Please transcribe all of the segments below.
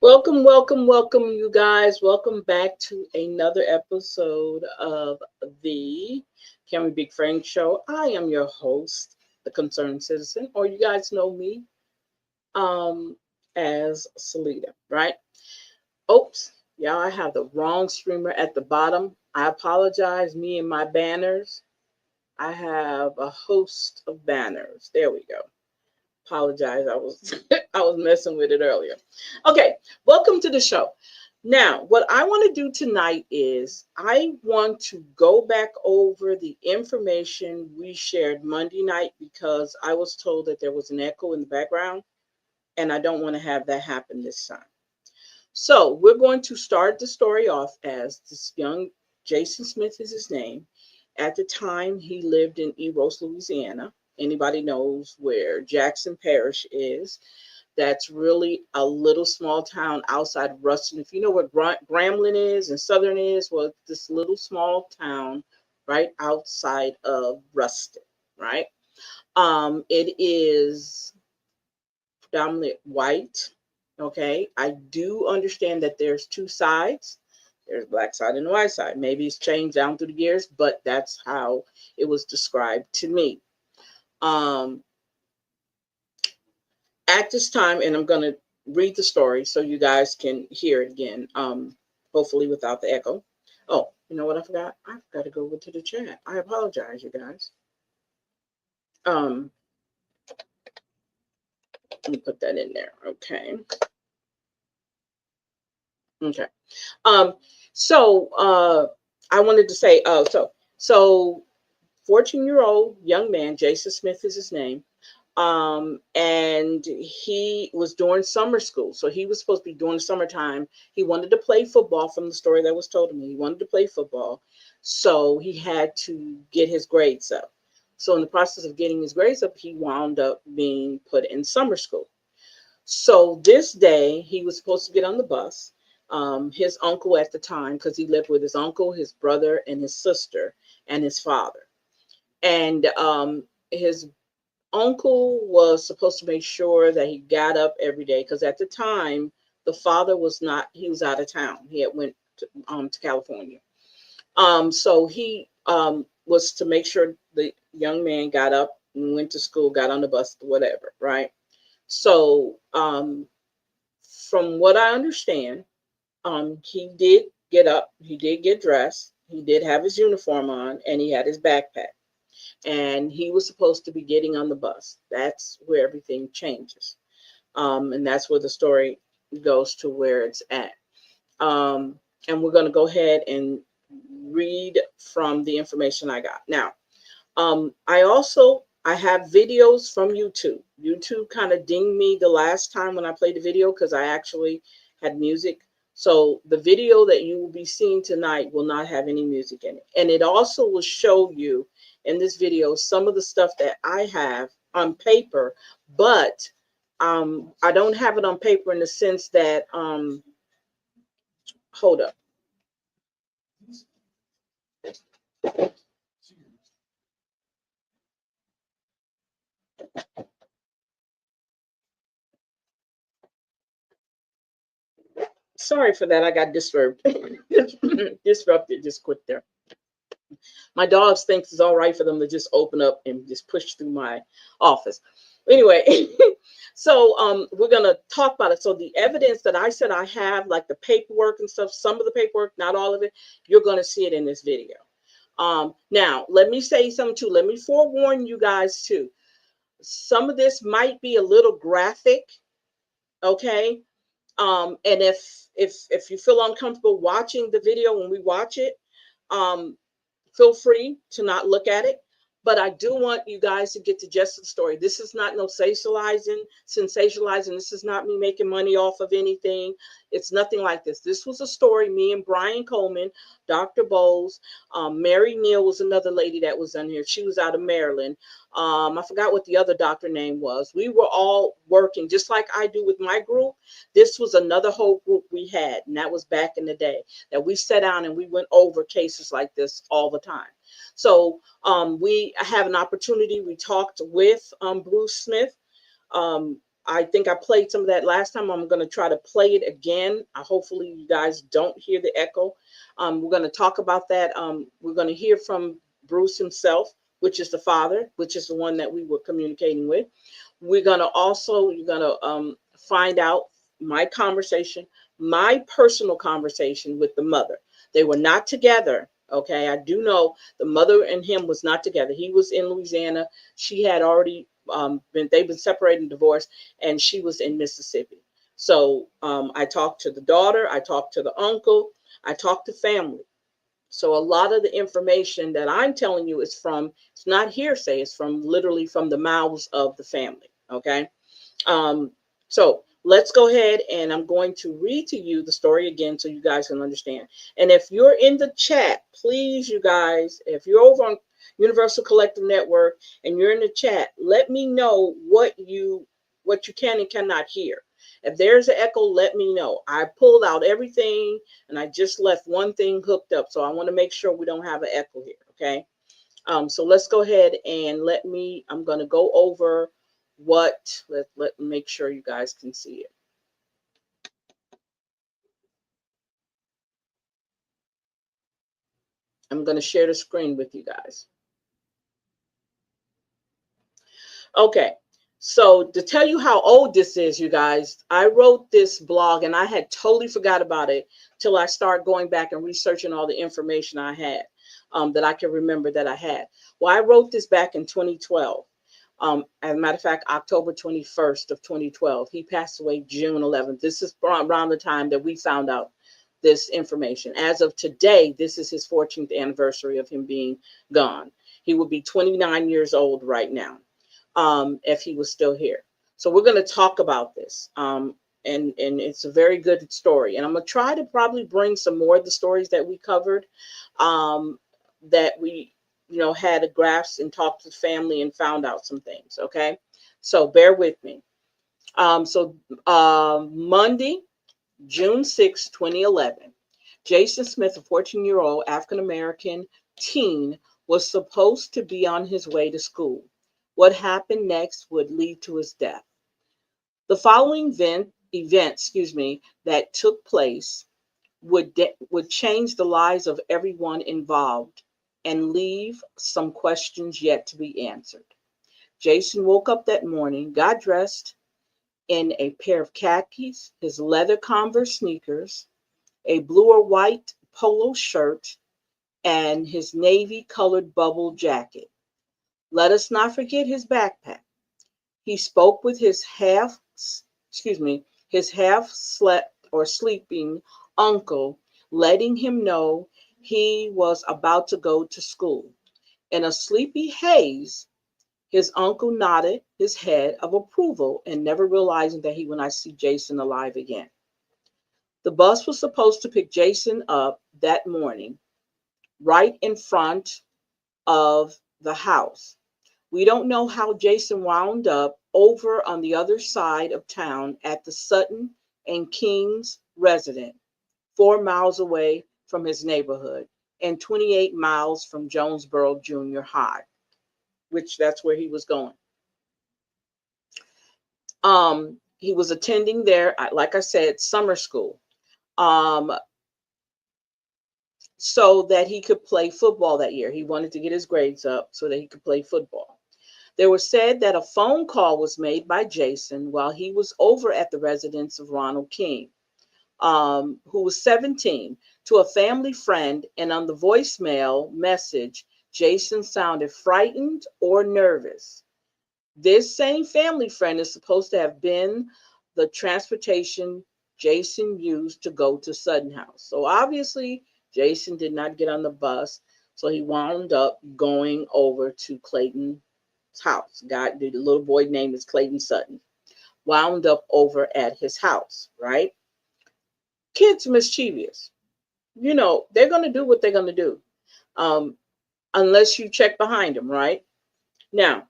Welcome, welcome, welcome, you guys. Welcome back to another episode of the Cameron Big Frank Show. I am your host, the Concerned Citizen, or you guys know me as Salida, right? Oops, y'all, I have the wrong streamer at the bottom. I apologize, me and my banners. I have a host of banners. There we go. Apologize, I was I was messing with it earlier. Okay, welcome to the show. Now, what I want to do tonight is I want to go back over the information we shared Monday night because I was told that there was an echo in the background, and I don't want to have that happen this time. So we're going to start the story off as this young Jason Smith is his name. At the time, he lived in EROS, Louisiana. Anybody knows where Jackson Parish is. That's really a little small town outside of Ruston. If you know where Grambling is and Southern is, well, this little small town right outside of Ruston, right? It is predominantly white, okay? I do understand that there's two sides. There's the black side and the white side. Maybe it's changed down through the years, but that's how it was described to me. At this time, and I'm going to read the story so you guys can hear it again, hopefully without the echo. Oh, you know what I forgot? I forgot to go over to the chat. I apologize, you guys. Let me put that in there. Okay. Okay. So I wanted to say, so 14-year-old young man, Jason Smith is his name. And he was doing summer school. So he was supposed to be doing summertime. He wanted to play football from the story that was told to me. He wanted to play football. So he had to get his grades up. So in the process of getting his grades up, he wound up being put in summer school. So this day he was supposed to get on the bus. His uncle at the time, because he lived with his uncle, his brother, and his sister, and his father. And his uncle was supposed to make sure that he got up every day because at the time the father was not, he was out of town. He had went to California. So he was to make sure the young man got up and went to school, got on the bus, whatever, right? So from what I understand, he did get up, he did get dressed, he did have his uniform on, and he had his backpack. And he was supposed to be getting on the bus. That's where everything changes. And that's where the story goes to where it's at. And we're going to go ahead and read from the information I got. Now, I have videos from YouTube. YouTube kind of dinged me the last time when I played the video because I actually had music. So the video that you will be seeing tonight will not have any music in it. And it also will show you in this video some of the stuff that I have on paper, but I don't have it on paper in the sense that, hold up. Sorry for that. I got disrupted. Just quit there. My dogs think it's all right for them to just open up and just push through my office. Anyway, so we're gonna talk about it. So the evidence that I said I have, like the paperwork and stuff, some of the paperwork, not all of it, you're gonna see it in this video. Now let me say something too. Let me forewarn you guys too. Some of this might be a little graphic, okay? And if you feel uncomfortable watching the video when we watch it, um, feel free to not look at it. But I do want you guys to get the gist of the story. This is not no sensationalizing. This is not me making money off of anything. It's nothing like this. This was a story, me and Brian Coleman, Dr. Bowles, Mary Neal was another lady that was on here. She was out of Maryland. I forgot what the other doctor name was. We were all working just like I do with my group. This was another whole group we had, and that was back in the day that we sat down and we went over cases like this all the time. So we have an opportunity. We talked with Bruce Smith. I think I played some of that last time. I'm going to try to play it again. Hopefully you guys don't hear the echo. We're going to talk about that. We're going to hear from Bruce himself, which is the father, which is the one that we were communicating with. We're going to also, you're going to find out my conversation, my personal conversation with the mother. They were not together. Okay, I do know the mother and him was not together. He was in Louisiana. She had already they've been separated and divorced, and she was in Mississippi. So I talked to the daughter, I talked to the uncle, I talked to family. So a lot of the information that I'm telling you is from, it's not hearsay, it's from literally from the mouths of the family. Okay. So let's go ahead and I'm going to read to you the story again so you guys can understand. And if you're in the chat, please, you guys, if you're over on Universal Collective Network and you're in the chat, let me know what you can and cannot hear. If there's an echo, let me know. I pulled out everything and I just left one thing hooked up. So I want to make sure we don't have an echo here. Okay. So let's go ahead and I'm going to go over let me make sure you guys can see it. I'm going to share the screen with you guys. Okay. So to tell you how old this is, you guys, I wrote this blog and I had totally forgot about it till I started going back and researching all the information I had that I can remember that I had. Well, I wrote this back in 2012. As a matter of fact, October 21st of 2012. He passed away June 11th. This is around the time that we found out this information. As of today, this is his 14th anniversary of him being gone. He would be 29 years old right now if he was still here. So we're going to talk about this. And it's a very good story. And I'm going to try to probably bring some more of the stories that we covered that we had a grasp and talked to the family and found out some things. Okay. So bear with me. Monday, June 6, 2011, Jason Smith, a 14-year-old African-American teen, was supposed to be on his way to school. What happened next would lead to his death. The following event, that took place would change the lives of everyone involved and leave some questions yet to be answered. Jason woke up that morning, got dressed in a pair of khakis, his leather Converse sneakers, a blue or white polo shirt, and his navy colored bubble jacket. Let us not forget his backpack. He spoke with his half slept or sleeping uncle, letting him know he was about to go to school. In a sleepy haze, his uncle nodded his head of approval and never realizing that he would not see Jason alive again. The bus was supposed to pick Jason up that morning, right in front of the house. We don't know how Jason wound up over on the other side of town at the Sutton and King's residence, 4 miles away from his neighborhood and 28 miles from Jonesboro Junior High, which that's where he was going. He was attending there, like I said, summer school, so that he could play football that year. He wanted to get his grades up so that he could play football. They were said that a phone call was made by Jason while he was over at the residence of Ronald King, who was 17, to a family friend, and on the voicemail message, Jason sounded frightened or nervous. This same family friend is supposed to have been the transportation Jason used to go to Sutton House. So obviously, Jason did not get on the bus, so he wound up going over to Clayton's house. The little boy name is Clayton Sutton. Wound up over at his house, right? Kids mischievous. They're going to do what they're going to do, um, unless you check behind them, right? Now,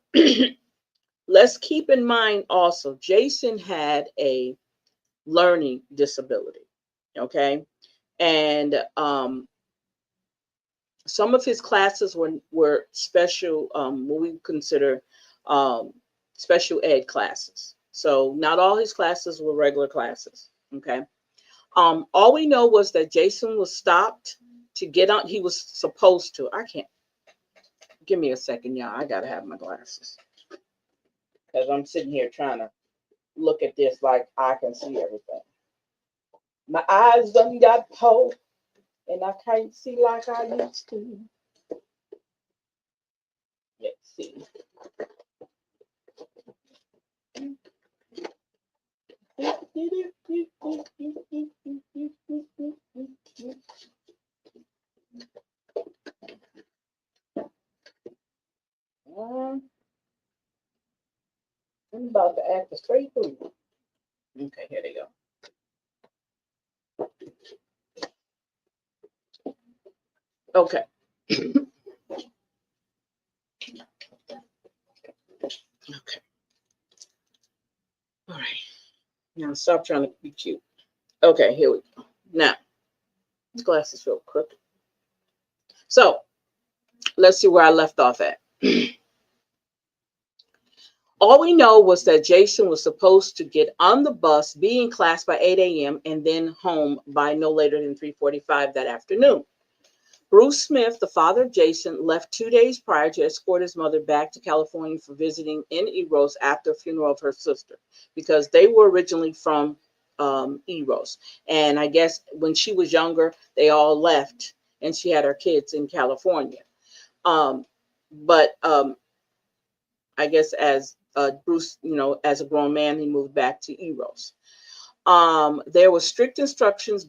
let's keep in mind also, Jason had a learning disability, okay? And some of his classes were special, what we consider um, special ed classes. So not all his classes were regular classes, okay? All we know was that Jason was stopped to get on. He was supposed to. I can't. Give me a second, y'all. I gotta have my glasses because I'm sitting here trying to look at this like I can see everything. My eyes done got cold, and I can't see like I used to. Let's see. I'm about to act a straight fool. Okay, here they go. Okay. Okay. All right. Now stop trying to be cute. Okay, here we go. Now, these glasses feel crooked. So let's see where I left off at. All we know was that Jason was supposed to get on the bus, be in class by 8 a.m., and then home by no later than 3:45 that afternoon. Bruce Smith, the father of Jason, left 2 days prior to escort his mother back to California for visiting in EROS after the funeral of her sister, because they were originally from EROS. And I guess when she was younger, they all left, and she had her kids in California. But I guess as Bruce, as a grown man, he moved back to EROS. There were strict instructions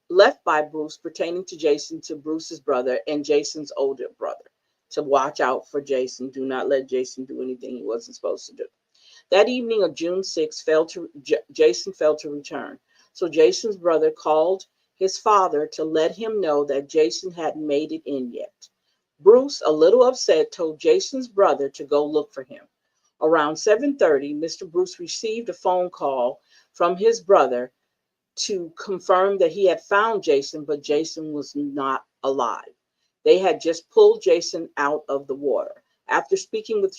left by Bruce pertaining to Jason to Bruce's brother and Jason's older brother to watch out for Jason. Do not let Jason do anything he wasn't supposed to do. That evening of June 6th, Jason failed to return. So Jason's brother called his father to let him know that Jason hadn't made it in yet. Bruce, a little upset, told Jason's brother to go look for him. Around 7:30, Mr. Bruce received a phone call from his brother to confirm that he had found Jason, but Jason was not alive. They had just pulled Jason out of the water. After speaking with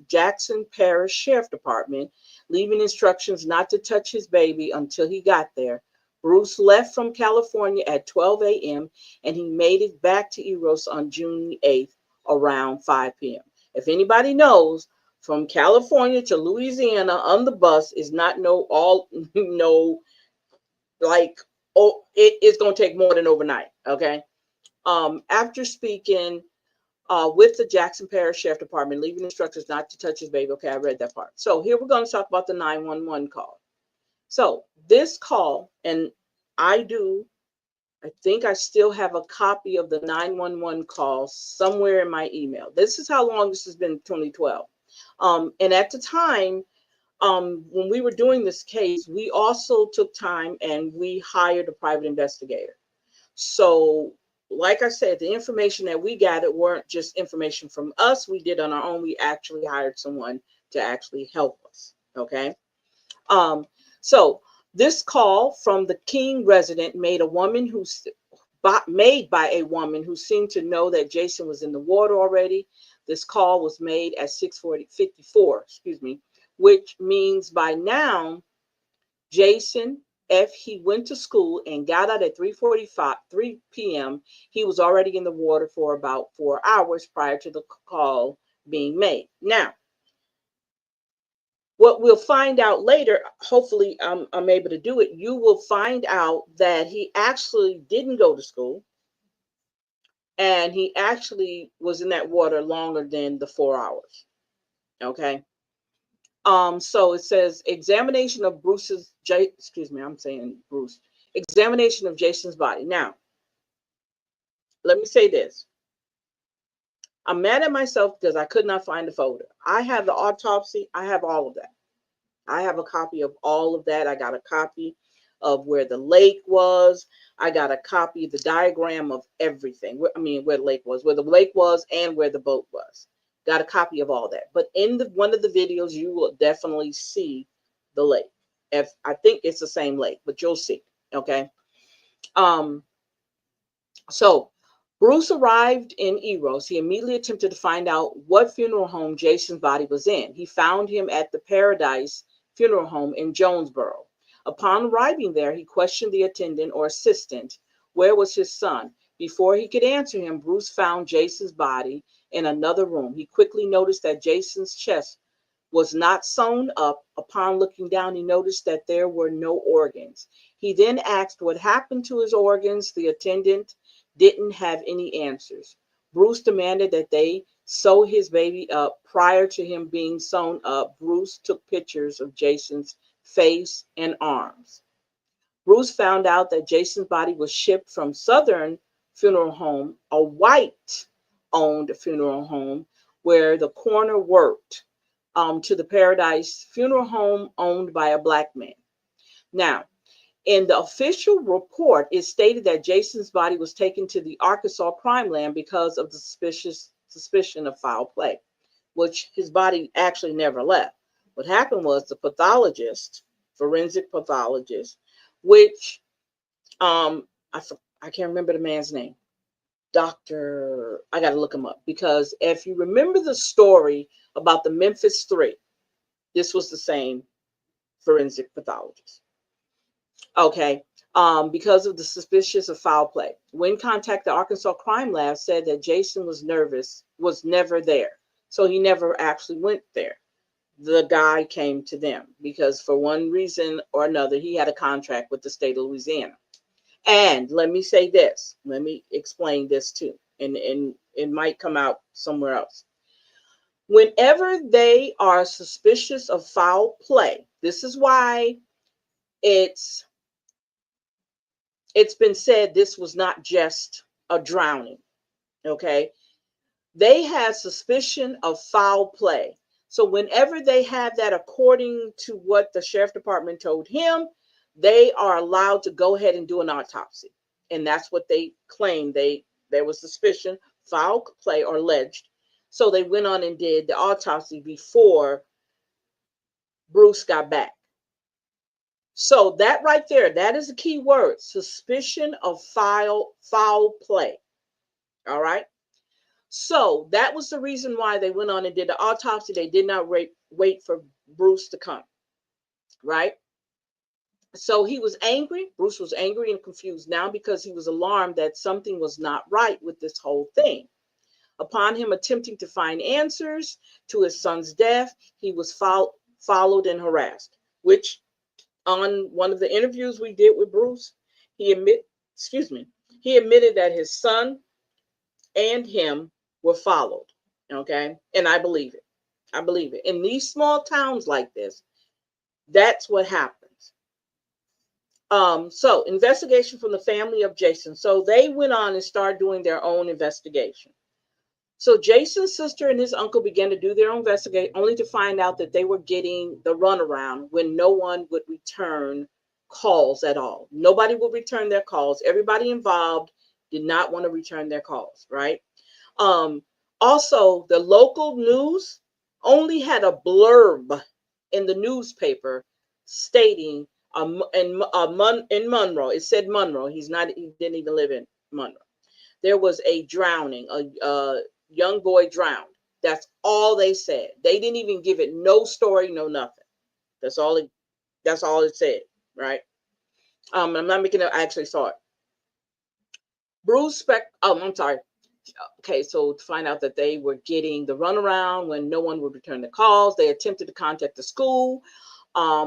Jackson Parish Sheriff Department, leaving instructions not to touch his baby until he got there, Bruce left from California at 12 a.m. and he made it back to EROS on June 8th around 5 p.m. If anybody knows, from California to Louisiana on the bus is not like, oh, it's going to take more than overnight. Okay. After speaking with the Jackson Parish Sheriff Department, leaving instructions not to touch his baby. Okay, I read that part. So here we're going to talk about the 911 call. So this call, and I think I still have a copy of the 911 call somewhere in my email. This is how long this has been, 2012. And at the time, when we were doing this case, we also took time and we hired a private investigator. So, like I said, the information that we gathered weren't just information from us. We did on our own. We actually hired someone to actually help us. Okay. So this call from the King resident made by a woman who seemed to know that Jason was in the water already. This call was made at 6:54, which means by now, Jason, if he went to school and got out at 3 p.m., he was already in the water for about 4 hours prior to the call being made. Now, What we'll find out later, hopefully I'm able to do it, you will find out that he actually didn't go to school, and he actually was in that water longer than the 4 hours. Okay. So it says examination of excuse me, I'm saying Bruce. Examination of Jason's body. Now, let me say this. I'm mad at myself because I could not find the folder. I have the autopsy. I have all of that. I have a copy of all of that. I got a copy of where the lake was. I got a copy of the diagram of everything. I mean, where the lake was, and where the boat was. Got a copy of all that. But in one of the videos, you will definitely see the lake. If I think it's the same lake, but you'll see. Okay. So Bruce arrived in EROS. He immediately attempted to find out what funeral home Jason's body was in. He found him at the Paradise Funeral Home in Jonesboro. Upon arriving there, he questioned the attendant or assistant, where was his son? Before he could answer him, Bruce found Jason's body in another room. He quickly noticed that Jason's chest was not sewn up. Upon looking down, he noticed that there were no organs. He then asked what happened to his organs. The attendant didn't have any answers. Bruce demanded that they sew his baby up. Prior to him being sewn up, Bruce took pictures of Jason's face and arms. Bruce found out that Jason's body was shipped from Southern Funeral Home, a white-owned funeral home where the coroner worked, to the Paradise Funeral Home owned by a black man. Now, in the official report, it stated that Jason's body was taken to the Arkansas crime lab because of the suspicion of foul play, which his body actually never left. What happened was the pathologist, forensic pathologist, which I can't remember the man's name. Doctor, I got to look him up, because if you remember the story about the Memphis 3, this was the same forensic pathologist. Okay. Because of the suspicion of foul play. When contacted, the Arkansas Crime Lab said that Jason was never there. So he never actually went there. The guy came to them because for one reason or another, he had a contract with the state of Louisiana. And let me say this. Let me explain this too. And it might come out somewhere else. Whenever they are suspicious of foul play, this is why it's been said this was not just a drowning. Okay. They had suspicion of foul play. So whenever they have that, according to what the sheriff department told him, they are allowed to go ahead and do an autopsy. And that's what they claimed. There was suspicion, foul play, or alleged. So they went on and did the autopsy before Bruce got back. So that right there, that is a key word, suspicion of foul play. All right. So that was the reason why they went on and did the autopsy. They did not wait for Bruce to come. Right. So he was angry. Bruce was angry and confused now because he was alarmed that something was not right with this whole thing. Upon him attempting to find answers to his son's death, he was followed and harassed, which on one of the interviews we did with Bruce, he admitted that his son and him were followed. Okay. And I believe it. I believe it. In these small towns like this, that's what happens. So investigation from the family of Jason. So they went on and started doing their own investigation. So Jason's sister and his uncle began to do their own investigation, only to find out that they were getting the runaround when no one would return calls at all. Nobody would return their calls. Everybody involved did not want to return their calls, right? Also, the local news only had a blurb in the newspaper stating in Monroe. It said Monroe. He didn't even live in Monroe. There was a drowning, a young boy drowned. That's all they said. They didn't even give it no story, no nothing. That's all it said, right? I'm not making it. I actually saw it. Okay, so to find out that they were getting the runaround when no one would return the calls, they attempted to contact the school,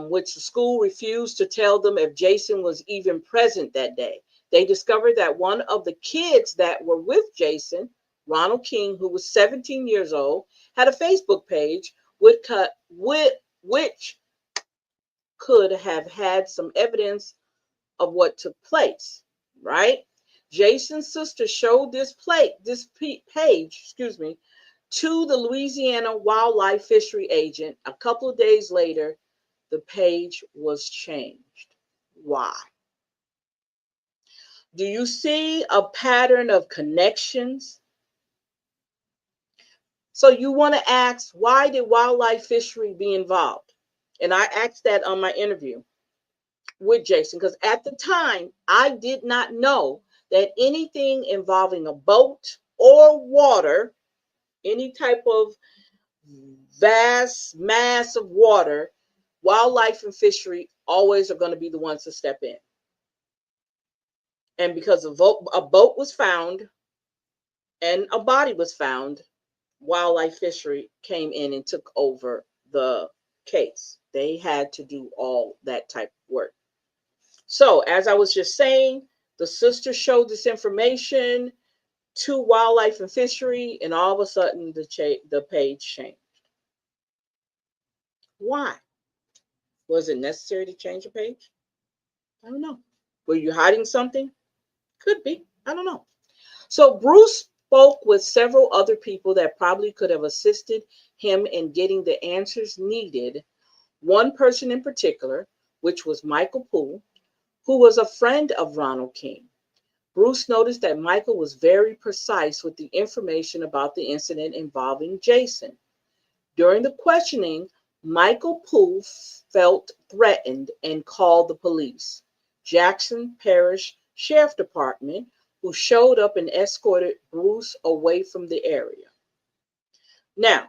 which the school refused to tell them if Jason was even present that day. They discovered that one of the kids that were with Jason, Ronald King, who was 17 years old, had a Facebook page which could have had some evidence of what took place, right? Jason's sister showed this page, to the Louisiana wildlife fishery agent. A couple of days later, the page was changed. Why? Do you see a pattern of connections? So you want to ask, why did wildlife fishery be involved? And I asked that on my interview with Jason, because at the time, I did not know that anything involving a boat or water, any type of vast mass of water, wildlife and fishery always are going to be the ones to step in. And because a boat was found and a body was found, wildlife fishery came in and took over the case. They had to do all that type of work. So, as I was just saying, the sister showed this information to wildlife and fishery, and all of a sudden the page changed. Why? Was it necessary to change a page? I don't know. Were you hiding something? Could be. I don't know. So Bruce spoke with several other people that probably could have assisted him in getting the answers needed. One person in particular, which was Michael Poole, who was a friend of Ronald King. Bruce noticed that Michael was very precise with the information about the incident involving Jason. During the questioning, Michael Poole felt threatened and called the police. Jackson Parish Sheriff Department, who showed up and escorted Bruce away from the area. Now,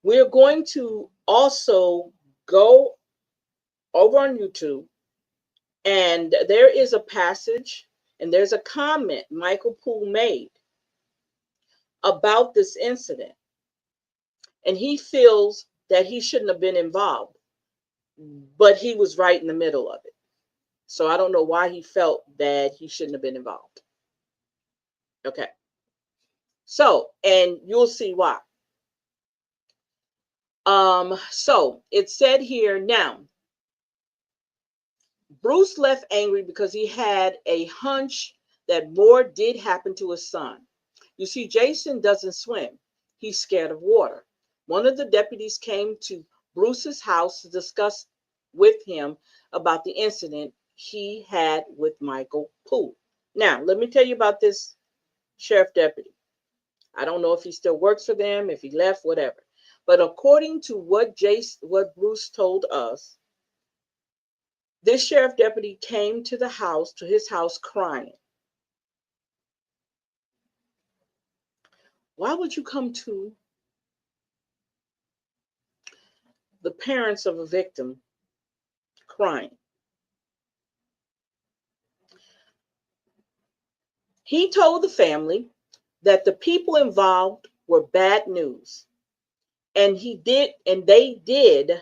we're going to also go over on YouTube, and there is a passage and there's a comment Michael Poole made about this incident. And he feels that he shouldn't have been involved, but he was right in the middle of it. So I don't know why he felt that he shouldn't have been involved. Okay. So, and you'll see why. So it said here now, Bruce left angry because he had a hunch that more did happen to his son. You see, Jason doesn't swim. He's scared of water. One of the deputies came to Bruce's house to discuss with him about the incident he had with Michael Poole. Now, let me tell you about this sheriff deputy. I don't know if he still works for them, if he left, whatever. But according to what Bruce told us, this sheriff deputy came to his house crying. Why would you come to the parents of a victim crying? He told the family that the people involved were bad news, and they did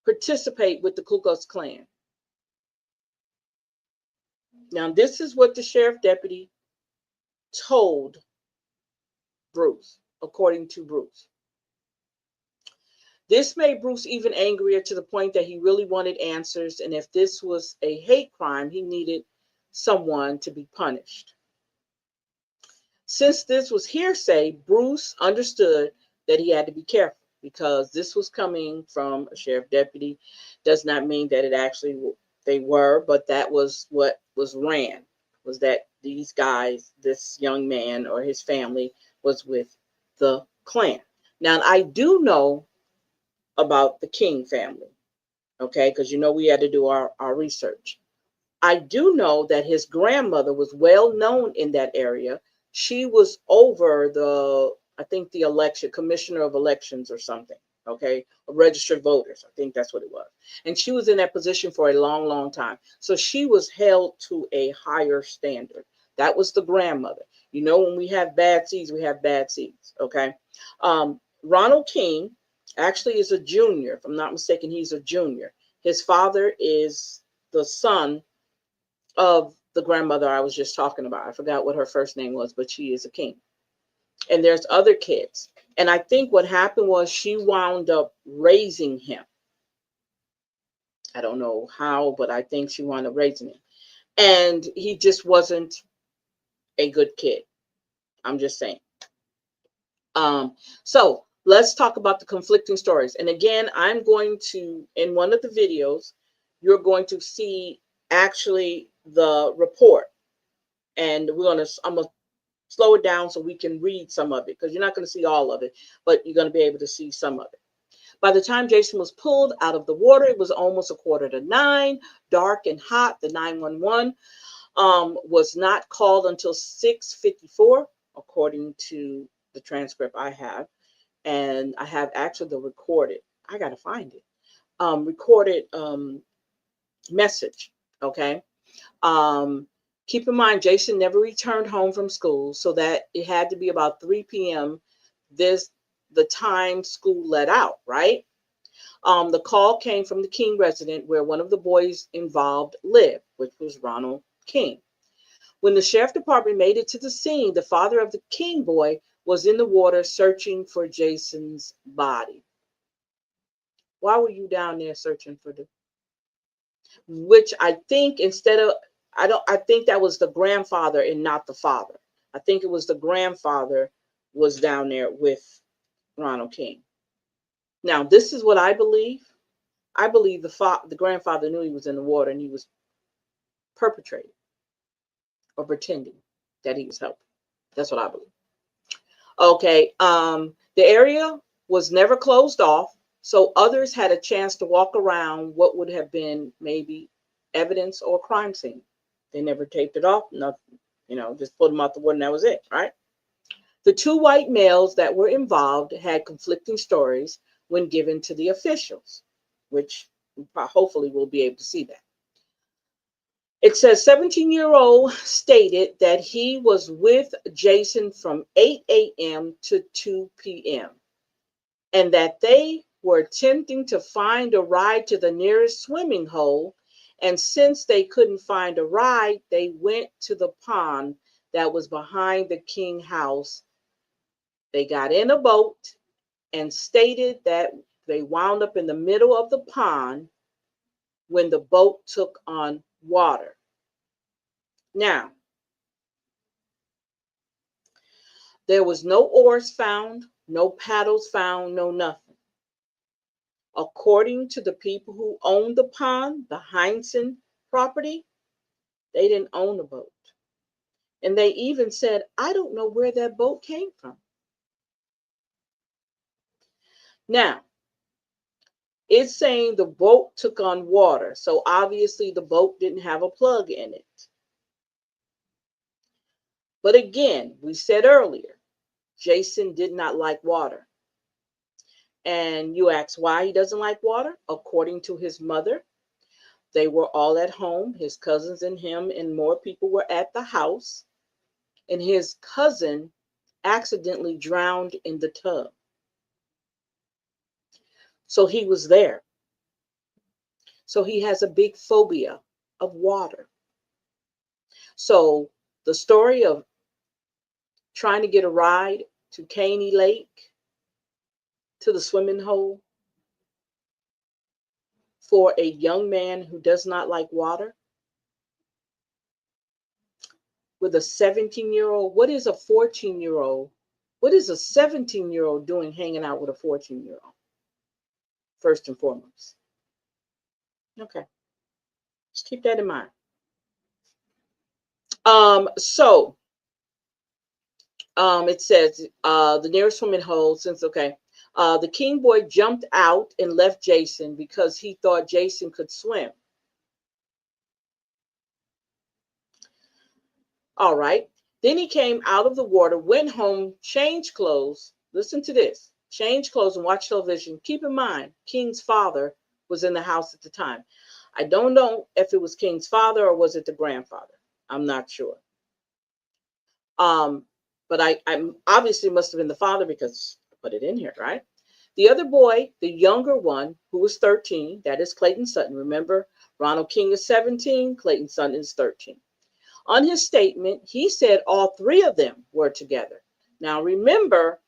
participate with the Ku Klux Klan. Now, this is what the sheriff deputy told Bruce, according to Bruce. This made Bruce even angrier, to the point that he really wanted answers, and if this was a hate crime, he needed someone to be punished. Since this was hearsay, Bruce understood that he had to be careful, because this was coming from a sheriff deputy. Does not mean that it actually they were, but that was what was ran, was that these guys, this young man or his family, was with the Klan. Now, I do know about the King family, okay, because we had to do our research. I do know that his grandmother was well known in that area. She was over I think the election, commissioner of elections or something, okay, registered voters. I think that's what it was. And she was in that position for a long, long time. So she was held to a higher standard. That was the grandmother. You know, when we have bad seeds, we have bad seeds. Okay. Ronald King actually is a junior. If I'm not mistaken, he's a junior. His father is the son of the grandmother I was just talking about. I forgot what her first name was, but she is a King. And there's other kids. And I think what happened was she wound up raising him. I don't know how, but I think she wound up raising him. And he just wasn't a good kid. I'm just saying. So let's talk about the conflicting stories. And again, I'm going to, in one of the videos, you're going to see actually the report. And I'm going to slow it down so we can read some of it, because you're not going to see all of it, but you're going to be able to see some of it. By the time Jason was pulled out of the water, it was almost 8:45, dark and hot. The 911 was not called until 6:54, according to the transcript I have. And I have actually the recorded, I got to find it, recorded message. Okay. Keep in mind, Jason never returned home from school, so that it had to be about 3 p.m. The time school let out, right? The call came from the King residence where one of the boys involved lived, which was Ronald King. When the sheriff department made it to the scene, the father of the King boy was in the water searching for Jason's body. Why were you down there searching for which I think I think that was the grandfather and not the father. I think it was the grandfather was down there with Ronald King. Now, this is what I believe. I believe the grandfather knew he was in the water and he was perpetrating or pretending that he was helping. That's what I believe. Okay. The area was never closed off, so others had a chance to walk around what would have been maybe evidence or crime scene. They never taped it off, nothing, just pulled them out the water and that was it, right? The two white males that were involved had conflicting stories when given to the officials, which hopefully we'll be able to see that. It says 17-year-old stated that he was with Jason from 8 a.m. to 2 p.m. and that they were attempting to find a ride to the nearest swimming hole. And since they couldn't find a ride, they went to the pond that was behind the King house. They got in a boat and stated that they wound up in the middle of the pond when the boat took on water. Now, there was no oars found, no paddles found, no nothing. According to the people who owned the pond, the Heinsohn property, they didn't own a boat. And they even said, I don't know where that boat came from. Now, it's saying the boat took on water. So obviously the boat didn't have a plug in it. But again, we said earlier, Jason did not like water. And you ask why he doesn't like water? According to his mother, they were all at home. His cousins and him and more people were at the house. And his cousin accidentally drowned in the tub. So he was there. So he has a big phobia of water. So the story of trying to get a ride to Caney Lake, to the swimming hole, for a young man who does not like water, with a 17-year-old, what is a 14-year-old? What is a 17-year-old doing hanging out with a 14-year-old? First and foremost. Okay. Just keep that in mind. It says the nearest swimming hole, the King boy jumped out and left Jason because he thought Jason could swim. All right. Then he came out of the water, went home, changed clothes. Listen to this. Changed clothes and watched television. Keep in mind, King's father was in the house at the time. I don't know if it was King's father or was it the grandfather. I'm not sure. But I obviously must have been the father because I put it in here, right? The other boy, the younger one, who was 13, that is Clayton Sutton. Remember, Ronald King is 17, Clayton Sutton is 13. On his statement, he said all three of them were together. Now, remember,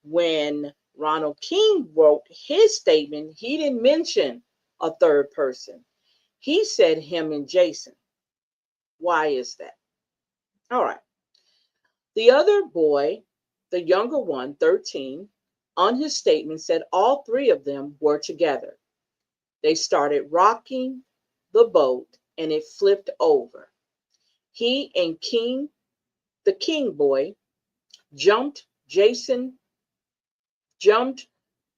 when Ronald King wrote his statement, he didn't mention a third person. He said him and Jason. Why is that? All right. The other boy, the younger one, 13, on his statement said all three of them were together. They started rocking the boat and it flipped over. He and King, the King boy, jumped. Jumped.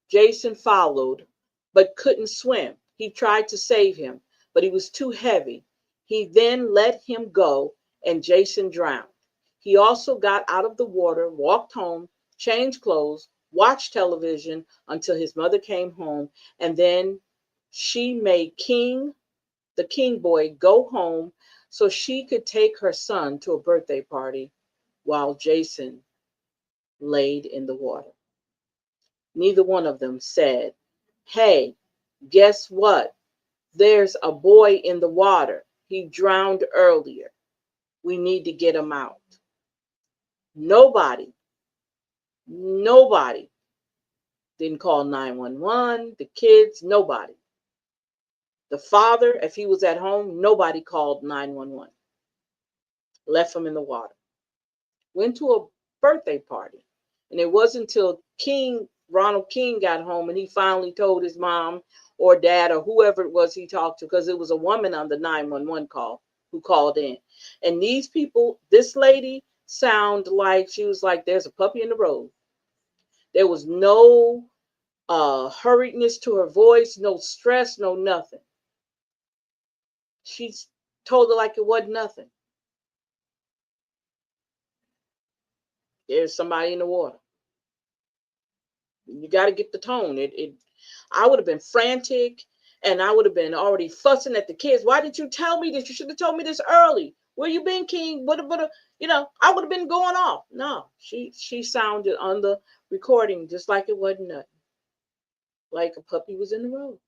Jason followed, but couldn't swim. He tried to save him, but he was too heavy. He then let him go, and Jason drowned. He also got out of the water, walked home, changed clothes, watched television until his mother came home, and then she made the King boy, go home so she could take her son to a birthday party while Jason laid in the water. Neither one of them said, "Hey, guess what? There's a boy in the water. He drowned earlier. We need to get him out." Nobody didn't call 911, the kids, nobody. The father, if he was at home, nobody called 911. Left him in the water. Went to a birthday party. And it wasn't until Ronald King got home and he finally told his mom or dad or whoever it was he talked to, because it was a woman on the 911 call who called in. And these people, this lady sound like she was like, there's a puppy in the road. There was no hurriedness to her voice, no stress, no nothing. She told her like it wasn't nothing. There's somebody in the water. You got to get the tone. I would have been frantic, and I would have been already fussing at the kids. Why did you tell me this? You should have told me this early. Where you been, King? I would have been going off. No, she sounded on the recording just like it wasn't nothing. Like a puppy was in the road,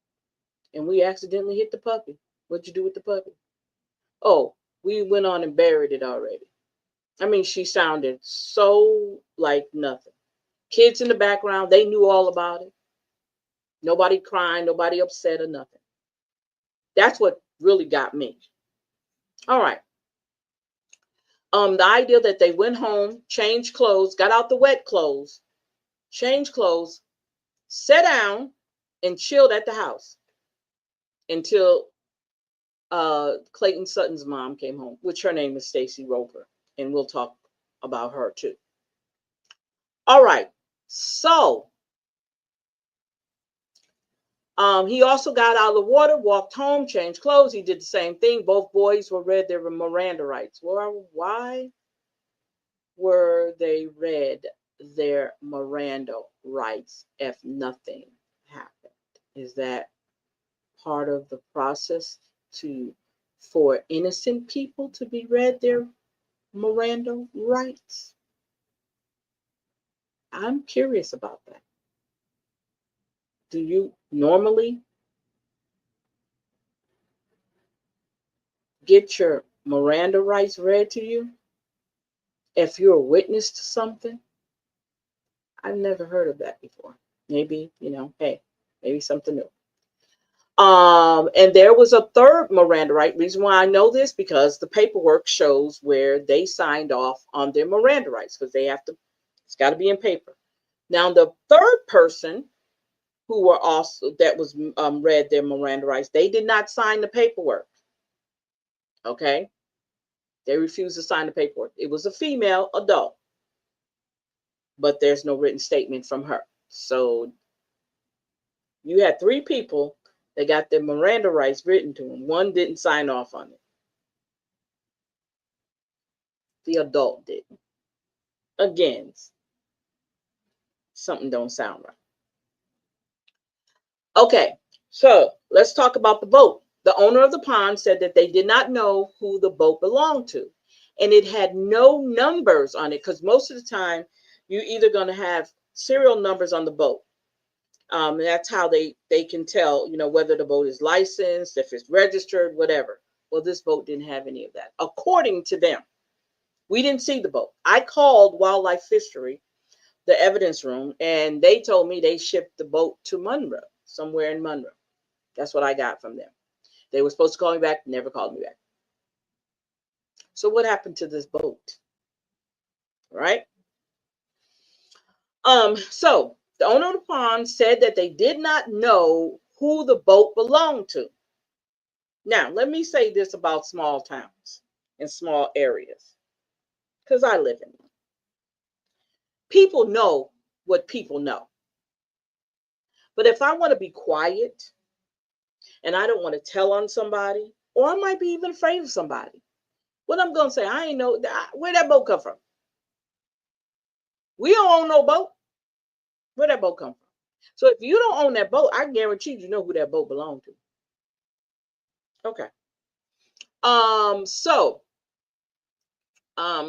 and we accidentally hit the puppy. What'd you do with the puppy? Oh, we went on and buried it already. I mean, she sounded so like nothing. Kids in the background, they knew all about it. Nobody crying, nobody upset or nothing. That's what really got me. All right. The idea that they went home, changed clothes, got out the wet clothes, changed clothes, sat down, and chilled at the house until Clayton Sutton's mom came home, which her name is Stacy Roper, and we'll talk about her too. All right. So he also got out of the water, walked home, changed clothes. He did the same thing. Both boys were read their Miranda rights. Well, why were they read their Miranda rights if nothing happened? Is that part of the process for innocent people to be read their Miranda rights? I'm curious about that. Do you normally get your Miranda rights read to you if you're a witness to something? I've never heard of that before. Maybe, hey, maybe something new. And there was a third Miranda right. Reason why I know this, because the paperwork shows where they signed off on their Miranda rights, because it's got to be in paper. Now, the third person who were also, that was read their Miranda rights, they did not sign the paperwork. Okay. They refused to sign the paperwork. It was a female adult, but there's no written statement from her. So you had three people that got their Miranda rights written to them. One didn't sign off on it. The adult didn't. Again, something don't sound right. Okay, so let's talk about the boat. The owner of the pond said that they did not know who the boat belonged to. and it had no numbers on it, because most of the time you're either going to have serial numbers on the boat. That's how they can tell, whether the boat is licensed, if it's registered, whatever. Well, this boat didn't have any of that, according to them. We didn't see the boat. I called Wildlife Fishery, the evidence room, and they told me they shipped the boat to Monroe, somewhere in Monroe. That's what I got from them. They were supposed to call me back, never called me back. So what happened to this boat? Right? So the owner of the pond said that they did not know who the boat belonged to. Now, let me say this about small towns and small areas, because I live in them. People know what people know. But if I want to be quiet and I don't want to tell on somebody, or I might be even afraid of somebody, what I'm going to say, I ain't know where that boat come from. We don't own no boat. Where that boat come from? So if you don't own that boat, I guarantee you know who that boat belonged to. Okay.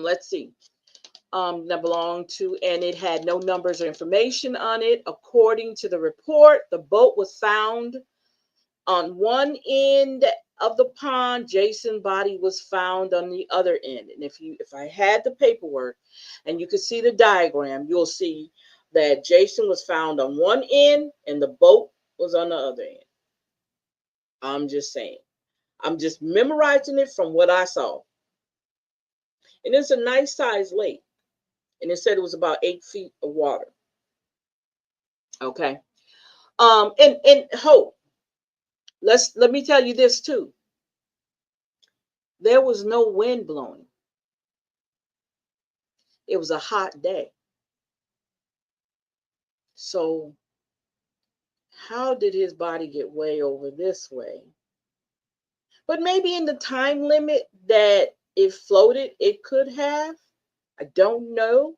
Let's see. That belonged to, and it had no numbers or information on it. According to the report, the boat was found on one end of the pond. Jason's body was found on the other end. And if I had the paperwork and you could see the diagram, you'll see that Jason was found on one end and the boat was on the other end. I'm just saying. I'm just memorizing it from what I saw. And it's a nice sized lake. And it said it was about 8 feet of water. Okay. And Hope, let me tell you this too. There was no wind blowing. It was a hot day. So how did his body get way over this way? But maybe in the time limit that it floated, it could have. I don't know.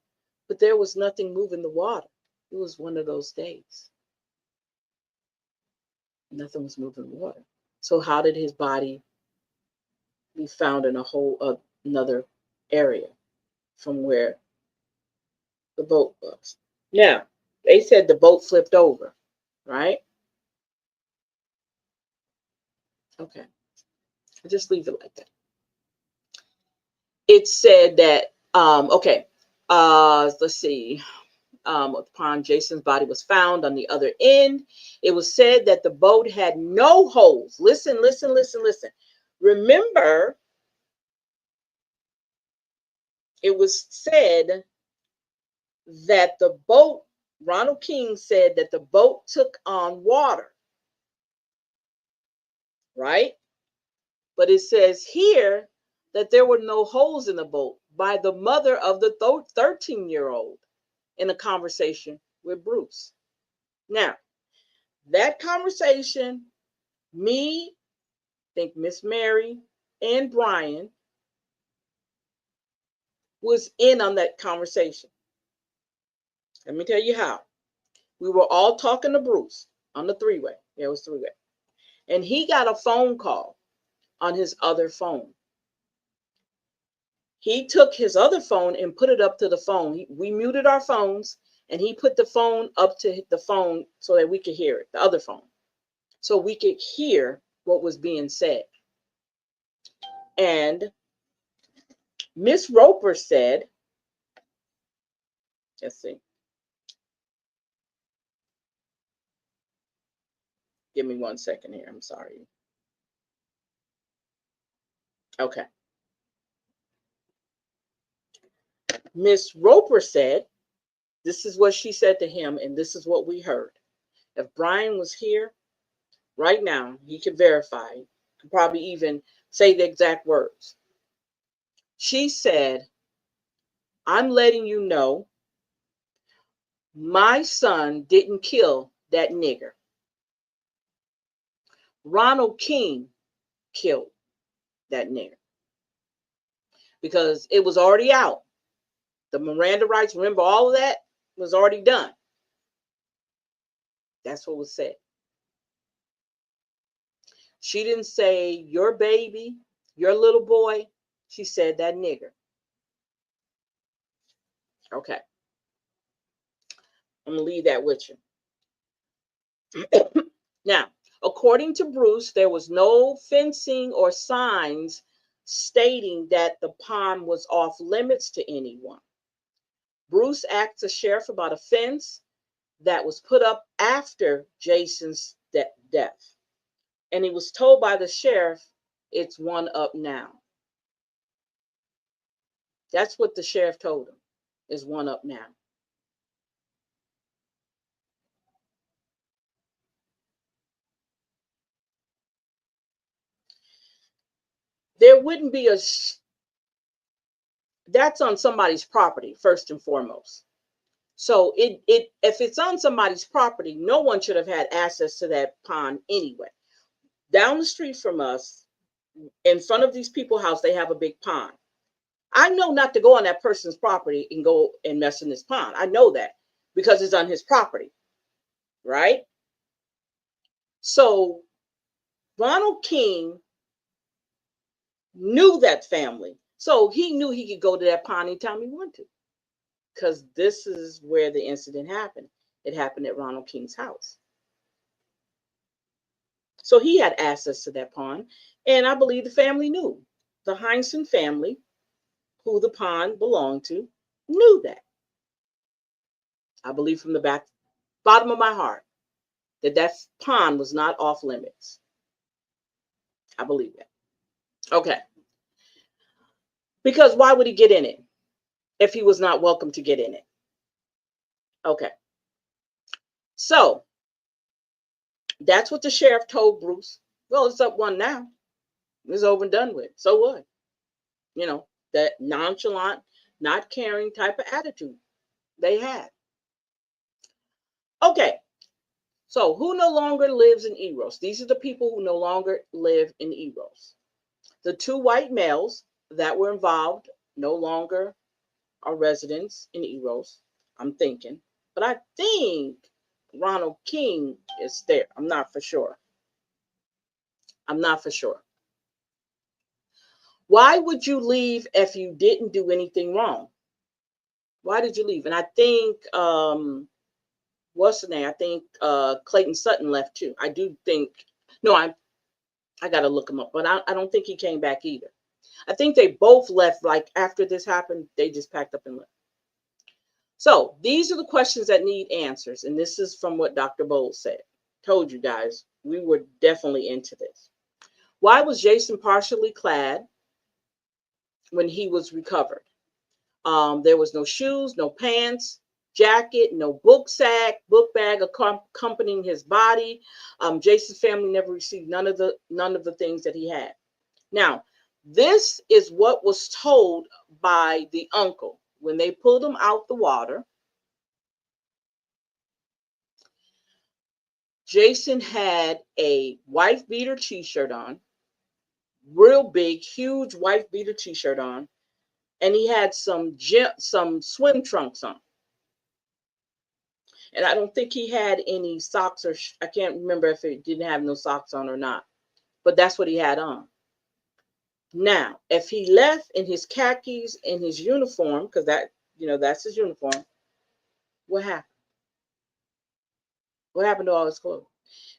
But there was nothing moving the water. It was one of those days. Nothing was moving the water. So how did his body be found in a whole another area from where the boat was? Now, they said the boat flipped over, right? Okay. I'll just leave it like that. It said that, okay, let's see. Upon Jason's body was found on the other end, it was said that the boat had no holes. Listen. Remember, it was said that the boat, Ronald King said that the boat took on water, right? But it says here that there were no holes in the boat by the mother of the 13-year-old in a conversation with Bruce. Now, that conversation, me, think Miss Mary, and Brian was in on that conversation. Let me tell you how. We were all talking to Bruce on the three-way. Yeah, it was three-way. And he got a phone call on his other phone. He took his other phone and put it up to the phone. We muted our phones, and he put the phone up to the phone so that we could hear it, the other phone, so we could hear what was being said. And Miss Roper said, let's see. Give me 1 second here. I'm sorry. Okay. Miss Roper said, this is what she said to him, and this is what we heard. If Brian was here right now, he could verify, could probably even say the exact words. She said, I'm letting you know my son didn't kill that nigger. Ronald King killed that nigger because it was already out. The Miranda rights, remember, all of that was already done. That's what was said. She didn't say your baby, your little boy. She said that nigger. Okay, I'm going to leave that with you. Now, according to Bruce, there was no fencing or signs stating that the pond was off limits to anyone. Bruce asked the sheriff about a fence that was put up after Jason's death. And he was told by the sheriff, it's one up now. That's what the sheriff told him, is one up now. There wouldn't be that's on somebody's property, first and foremost. So if it's on somebody's property, no one should have had access to that pond anyway. Down the street from us, in front of these people's house, they have a big pond. I know not to go on that person's property and go and mess in this pond. I know that because it's on his property, right? So Ronald King knew that family. So he knew he could go to that pond anytime he wanted to, because this is where the incident happened. It happened at Ronald King's house. So he had access to that pond, and I believe the family knew. The Heinsohn family, who the pond belonged to, knew that. I believe from the bottom of my heart that pond was not off limits. I believe that. Okay. Because why would he get in it if he was not welcome to get in it? Okay. So that's what the sheriff told Bruce. Well, it's up one now. It's over and done with. So what? You know, that nonchalant, not caring type of attitude they had. Okay. So who no longer lives in EROS? These are the people who no longer live in EROS. The two white males that were involved no longer are residents in EROS, I'm thinking. But I think Ronald King is there. I'm not for sure. I'm not for sure. Why would you leave if you didn't do anything wrong? Why did you leave? And I think, what's the name? I think Clayton Sutton left too. I do think, no, I got to look him up, but I don't think he came back either. I think they both left, like after this happened, they just packed up and left. So these are the questions that need answers. And this is from what Dr. Bowles said. Told you guys, we were definitely into this. Why was Jason partially clad when he was recovered? There was no shoes, no pants, jacket, no book bag accompanying his body. Jason's family never received none of the things that he had. Now, this is what was told by the uncle when they pulled him out the water. Jason had a wife beater t-shirt on, real big, huge wife beater t-shirt on, and he had some swim trunks on. And I don't think he had any socks, or I can't remember if he didn't have no socks on or not, but that's what he had on. Now, if he left in his khakis and his uniform, because that's his uniform, what happened? What happened to all his clothes?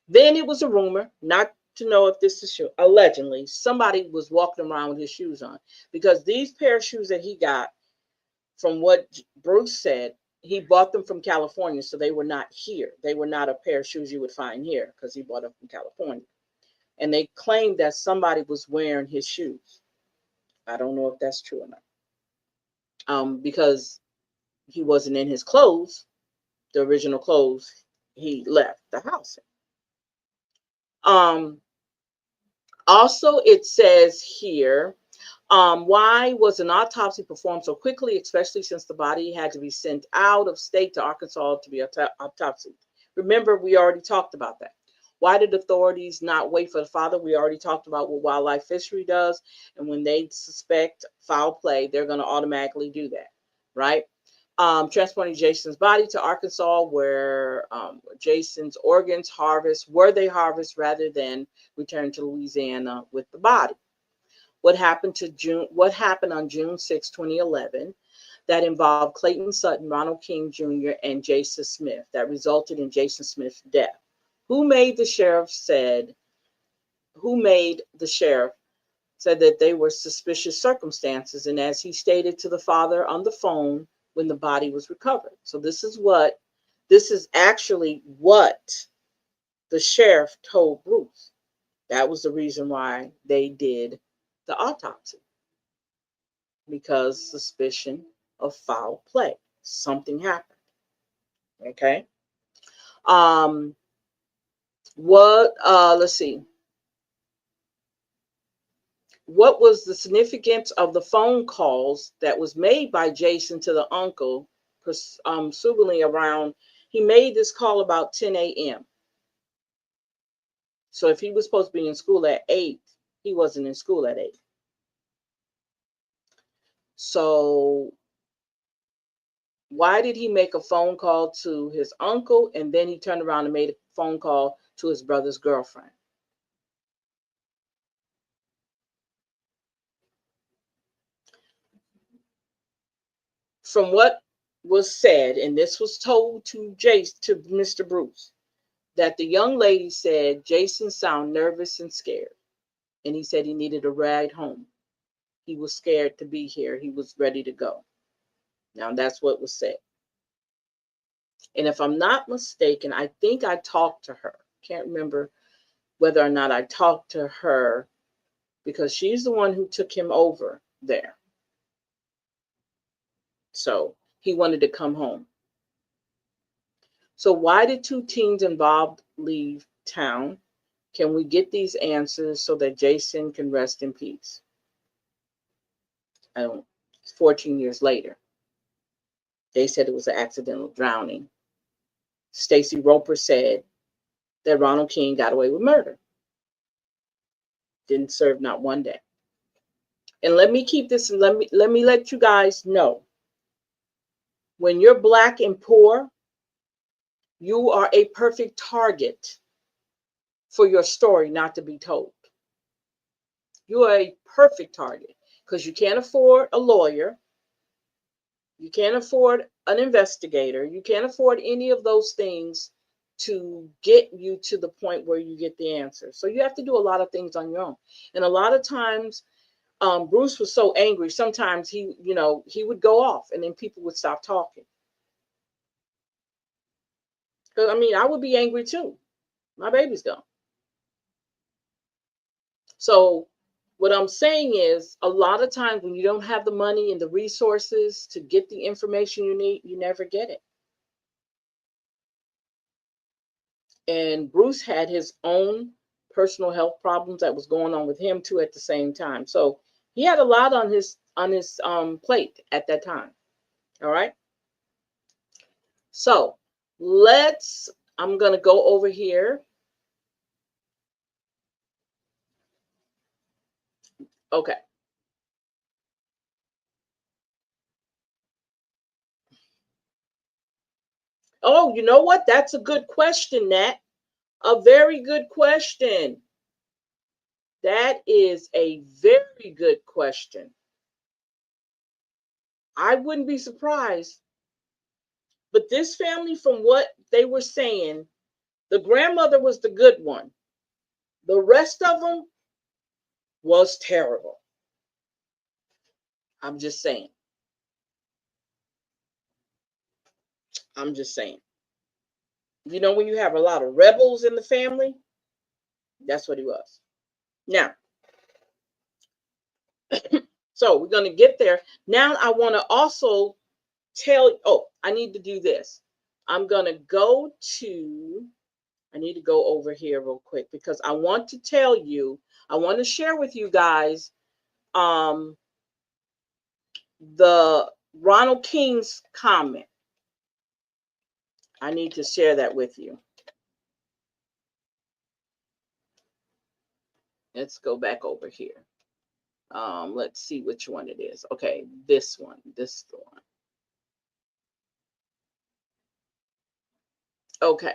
Then it was a rumor, not to know if this is true, allegedly, somebody was walking around with his shoes on, because these pair of shoes that he got, from what Bruce said, he bought them from California, so they were not here. They were not a pair of shoes you would find here because he bought them from California. And they claimed that somebody was wearing his shoes. I don't know if that's true or not. Because he wasn't in his clothes, the original clothes he left the house in. Also, it says here, why was an autopsy performed so quickly, especially since the body had to be sent out of state to Arkansas to be autopsied? Remember, we already talked about that. Why did authorities not wait for the father? We already talked about what wildlife fishery does. And when they suspect foul play, they're going to automatically do that, right? Transporting Jason's body to Arkansas, where Jason's organs were they harvested rather than returned to Louisiana with the body. what happened on June 6, 2011, that involved Clayton Sutton, Ronald King Jr., and Jason Smith, that resulted in Jason Smith's death. Who made the sheriff said that they were suspicious circumstances, and as he stated to the father on the phone when the body was recovered. So this is actually what the sheriff told Bruce. That was the reason why they did the autopsy, because suspicion of foul play. Something happened. Okay. Let's see. What was the significance of the phone calls that was made by Jason to the uncle, presumably he made this call about 10 a.m. So if he was supposed to be in school at 8, he wasn't in school at 8. So why did he make a phone call to his uncle and then he turned around and made a phone call to his brother's girlfriend? From what was said, and this was told to Mr. Bruce, that the young lady said Jason sounded nervous and scared, and he said he needed a ride home. He was scared to be here. He was ready to go. Now, that's what was said. And if I'm not mistaken, I think I talked to her. Can't remember whether or not I talked to her, because she's the one who took him over there. So he wanted to come home. So why did 2 teens involved leave town? Can we get these answers so that Jason can rest in peace? 14 years later, they said it was an accidental drowning. Stacy Roper said that Ronald King got away with murder. Didn't serve not one day. And let me keep this, and let me let you guys know, when you're Black and poor, you are a perfect target for your story not to be told. You are a perfect target because you can't afford a lawyer. You can't afford an investigator. You can't afford any of those things to get you to the point where you get the answer. So you have to do a lot of things on your own. And a lot of times, Bruce was so angry, sometimes he would go off and then people would stop talking. Because, I would be angry too. My baby's gone. So what I'm saying is, a lot of times when you don't have the money and the resources to get the information you need, you never get it. And Bruce had his own personal health problems that was going on with him too at the same time. So he had a lot on his plate at that time. All right. So I'm going to go over here. Okay. Oh, you know what? That's a good question, Nat. A very good question. That is a very good question. I wouldn't be surprised. But this family, from what they were saying, the grandmother was the good one. The rest of them was terrible. I'm just saying. I'm just saying. You know, when you have a lot of rebels in the family, that's what he was. Now, so we're going to get there. Now, I want to also I need to do this. I'm going to go I need to go over here real quick because I want to tell you, I want to share with you guys the Ronald King's comment. I need to share that with you. Let's go back over here. Let's see which one it is. Okay, this one. This is the one. Okay.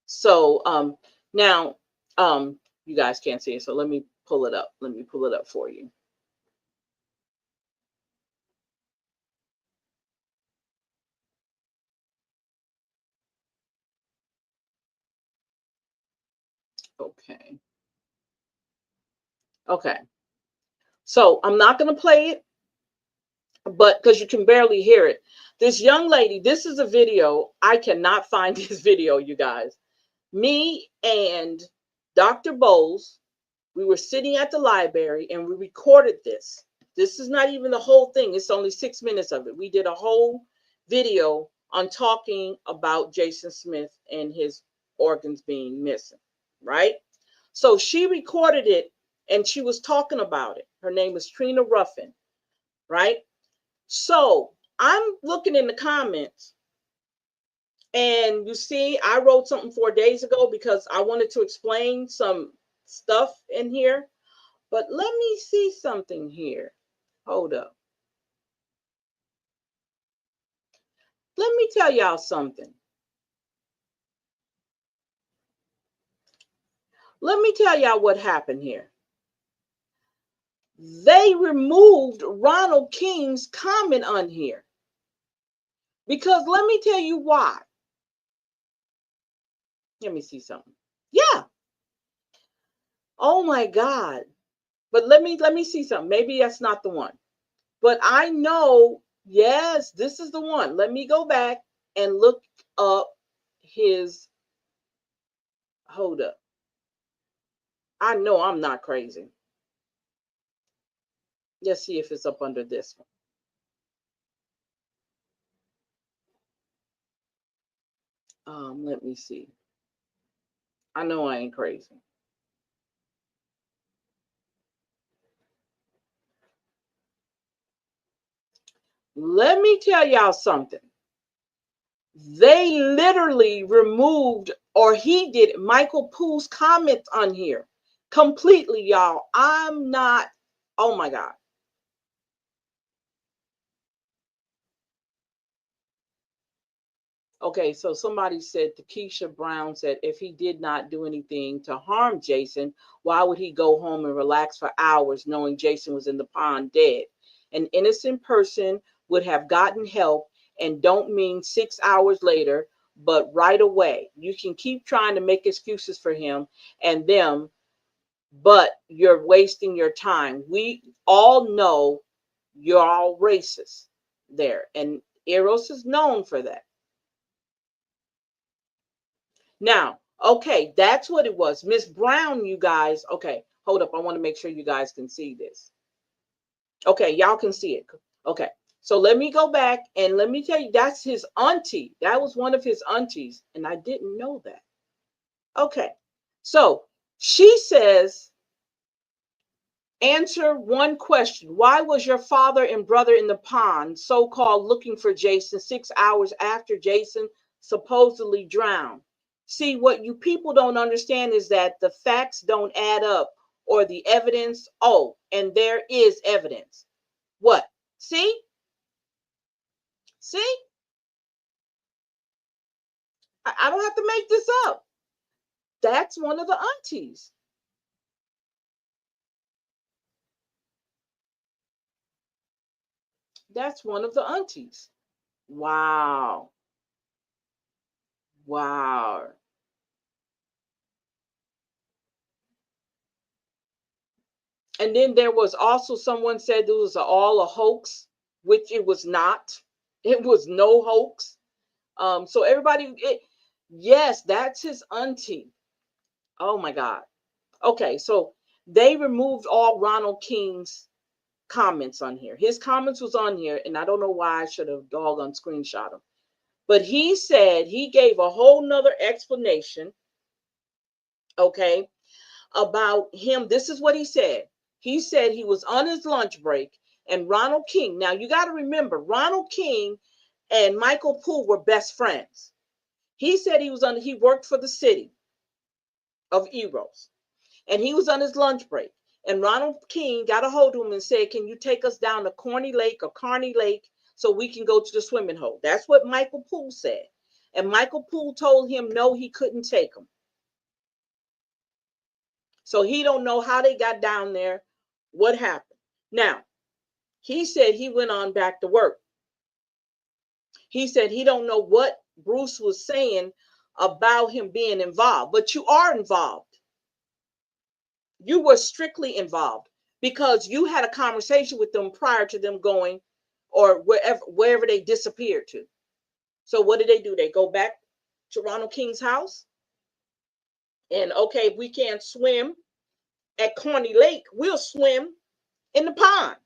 So now you guys can't see it, so let me pull it up. Let me pull it up for you. Okay. Okay. So I'm not going to play it, but because you can barely hear it. This young lady, this is a video. I cannot find this video, you guys. Me and Dr. Bowles, we were sitting at the library and we recorded this. This is not even the whole thing. It's only 6 minutes of it. We did a whole video on talking about Jason Smith and his organs being missing, right? So she recorded it and she was talking about it. Her name is Trina Ruffin, right? So I'm looking in the comments and you see, I wrote something 4 days ago because I wanted to explain some stuff in here. But let me see something here. Hold up. Let me tell y'all something. Let me tell y'all what happened here. They removed Ronald King's comment on here. Because let me tell you why. Let me see something. Yeah. Oh my God. But let me see something. Maybe that's not the one. But I know, yes, this is the one. Let me go back and look up his, hold up. I know I'm not crazy. Let's see if it's up under this one. Let me see. I know I ain't crazy. Let me tell y'all something. They literally removed, or he did, Michael Poole's comments on here completely, y'all. I'm not, oh my God. Okay, so somebody said, Takesha Brown said, if he did not do anything to harm Jason, why would he go home and relax for hours knowing Jason was in the pond dead? An innocent person would have gotten help, and don't mean 6 hours later, but right away. You can keep trying to make excuses for him and them, but you're wasting your time. We all know you're all racist there, and EROS is known for that. Now, okay, that's what it was. Miss Brown, you guys, okay, hold up. I want to make sure you guys can see this. Okay, y'all can see it. Okay, so let me go back and let me tell you, that's his auntie. That was one of his aunties, and I didn't know that. Okay, so she says, answer one question. Why was your father and brother in the pond, so-called looking for Jason 6 hours after Jason supposedly drowned? See, what you people don't understand is that the facts don't add up, or the evidence. Oh, and there is evidence. What? See? See? I don't have to make this up. That's one of the aunties. That's one of the aunties. Wow. Wow. And then there was also someone said it was all a hoax, which it was not. It was no hoax. So everybody, yes, that's his auntie. Oh my God. Okay, so they removed all Ronald King's comments on here. His comments was on here, and I don't know why I should have doggone screenshot them. But he said he gave a whole nother explanation, okay, about him. This is what he said. He said he was on his lunch break and Ronald King. Now you got to remember, Ronald King and Michael Poole were best friends. He said he worked for the city of EROS, and he was on his lunch break. And Ronald King got a hold of him and said, "Can you take us down to Corny Lake or Carney Lake so we can go to the swimming hole?" That's what Michael Poole said. And Michael Poole told him no, he couldn't take him. So he don't know how they got down there, what happened. Now, he said he went on back to work. He said he don't know what Bruce was saying about him being involved, but you are involved. You were strictly involved because you had a conversation with them prior to them going or wherever they disappeared to. So what did they do? They go back to Ronald King's house. And okay, if we can't swim at Corny Lake, we'll swim in the pond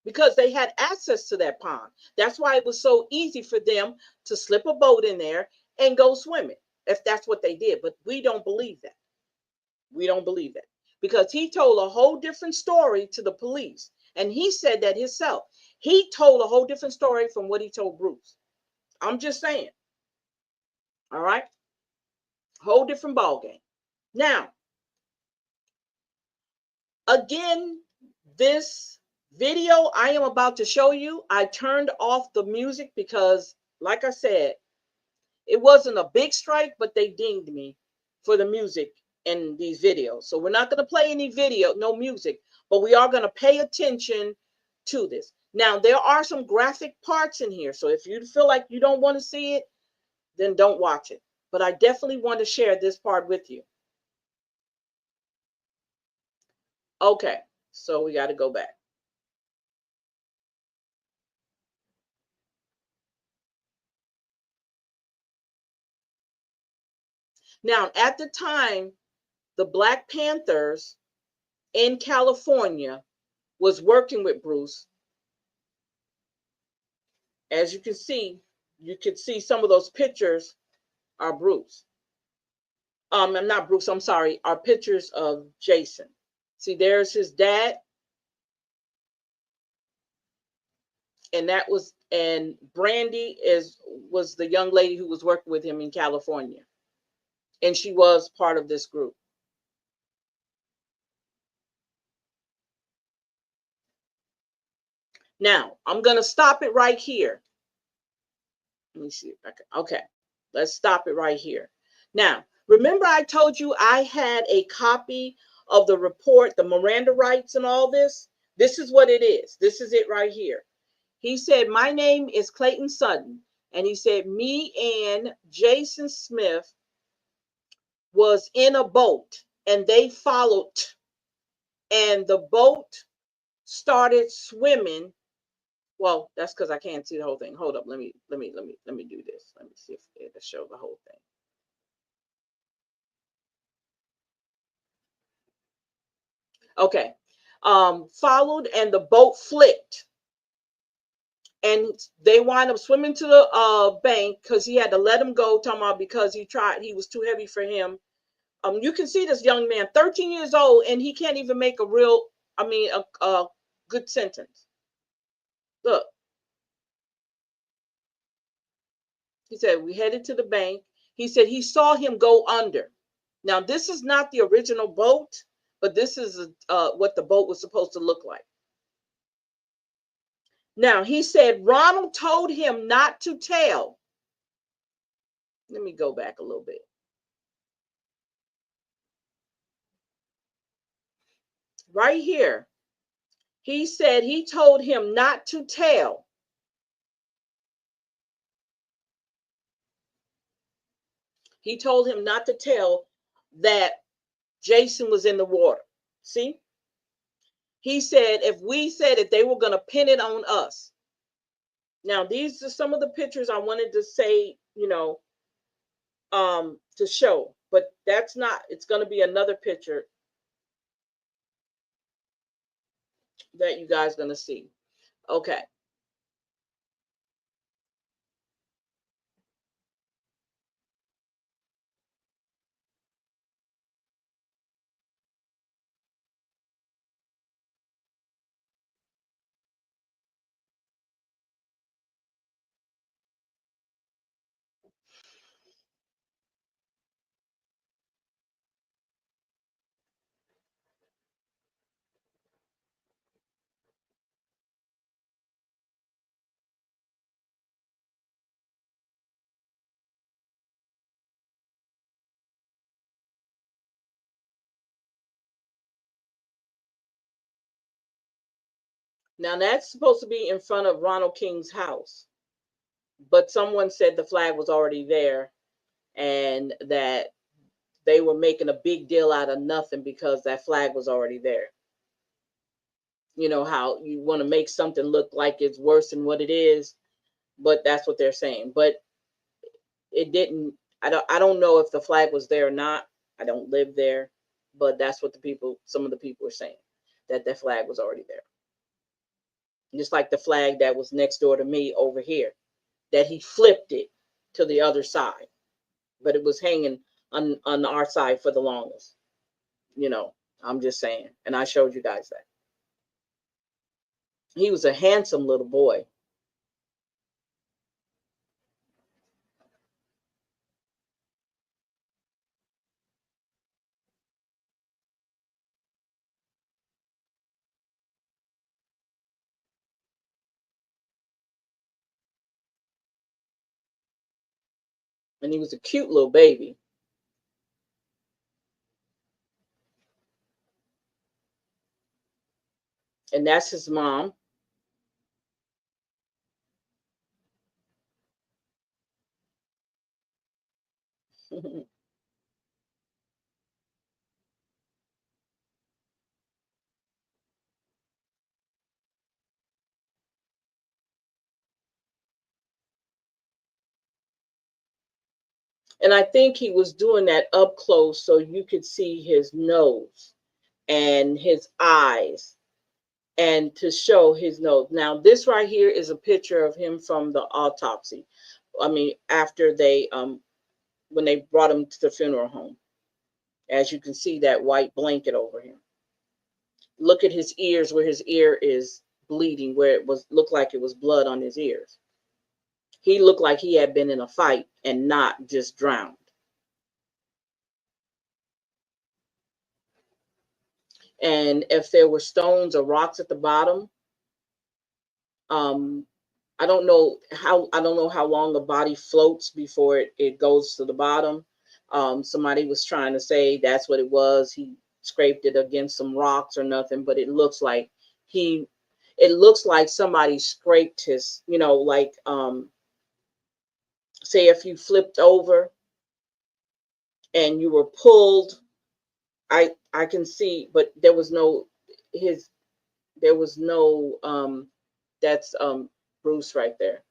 because they had access to that pond. That's why it was so easy for them to slip a boat in there and go swimming, if that's what they did. But we don't believe that. We don't believe that because he told a whole different story to the police. And he said that himself. He told a whole different story from what he told Bruce. I'm just saying. All right. Whole different ball game. Now, again, this video I am about to show you, I turned off the music because, like I said, it wasn't a big strike, but they dinged me for the music in these videos. So we're not going to play any video, no music, but we are going to pay attention to this. Now, there are some graphic parts in here. So if you feel like you don't want to see it, then don't watch it. But I definitely want to share this part with you. Okay, so we got to go back. Now, at the time, the Black Panthers in California was working with Bruce. As you can see some of those pictures are Bruce. I'm not Bruce, I'm sorry, are pictures of Jason. See, there's his dad. And Brandy was the young lady who was working with him in California. And she was part of this group. Now, I'm going to stop it right here. Let me see if I can. Okay, let's stop it right here. Now, remember I told you I had a copy of the report, the Miranda rights and all this? This is what it is. This is it right here. He said, my name is Clayton Sutton. And he said, me and Jason Smith was in a boat and they followed. And the boat started swimming. Well, that's because I can't see the whole thing. Hold up. Let me do this. Let me see if it'll show the whole thing. Okay. Followed and the boat flipped. And they wind up swimming to the bank because he had to let him go, talking about because he was too heavy for him. You can see this young man, 13 years old, and he can't even make a good sentence. Look. He said, we headed to the bank. He said he saw him go under. Now, this is not the original boat, but this is what the boat was supposed to look like. Now, he said Ronald told him not to tell. Let me go back a little bit. Right here, he said he told him not to tell. He told him not to tell that Jason was in the water. See? He said if we said it, they were going to pin it on us. Now, these are some of the pictures I wanted to say, to show, but that's not, it's going to be another picture that you guys are going to see. Okay. Now that's supposed to be in front of Ronald King's house, but someone said the flag was already there and that they were making a big deal out of nothing because that flag was already there. You know how you want to make something look like it's worse than what it is, but that's what they're saying. But it didn't. I don't know if the flag was there or not. I don't live there, but that's what some of the people are saying, that the flag was already there. Just like the flag that was next door to me over here, that he flipped it to the other side, but it was hanging on our side for the longest. You know, I'm just saying, and I showed you guys that. He was a handsome little boy. And he was a cute little baby. And that's his mom. And I think he was doing that up close so you could see his nose and his eyes, and to show his nose. Now, this right here is a picture of him from the autopsy. I mean, after they when they brought him to the funeral home. As you can see, that white blanket over him. Look at his ears, where his ear is bleeding, where it was looked like it was blood on his ears. He looked like he had been in a fight and not just drowned. And if there were stones or rocks at the bottom, um, I don't know how long the body floats before it goes to the bottom. Somebody was trying to say that's what it was. He scraped it against some rocks or nothing, but he it looks like somebody scraped his, like say if you flipped over and you were pulled. I can see, but his there was no that's Bruce right there.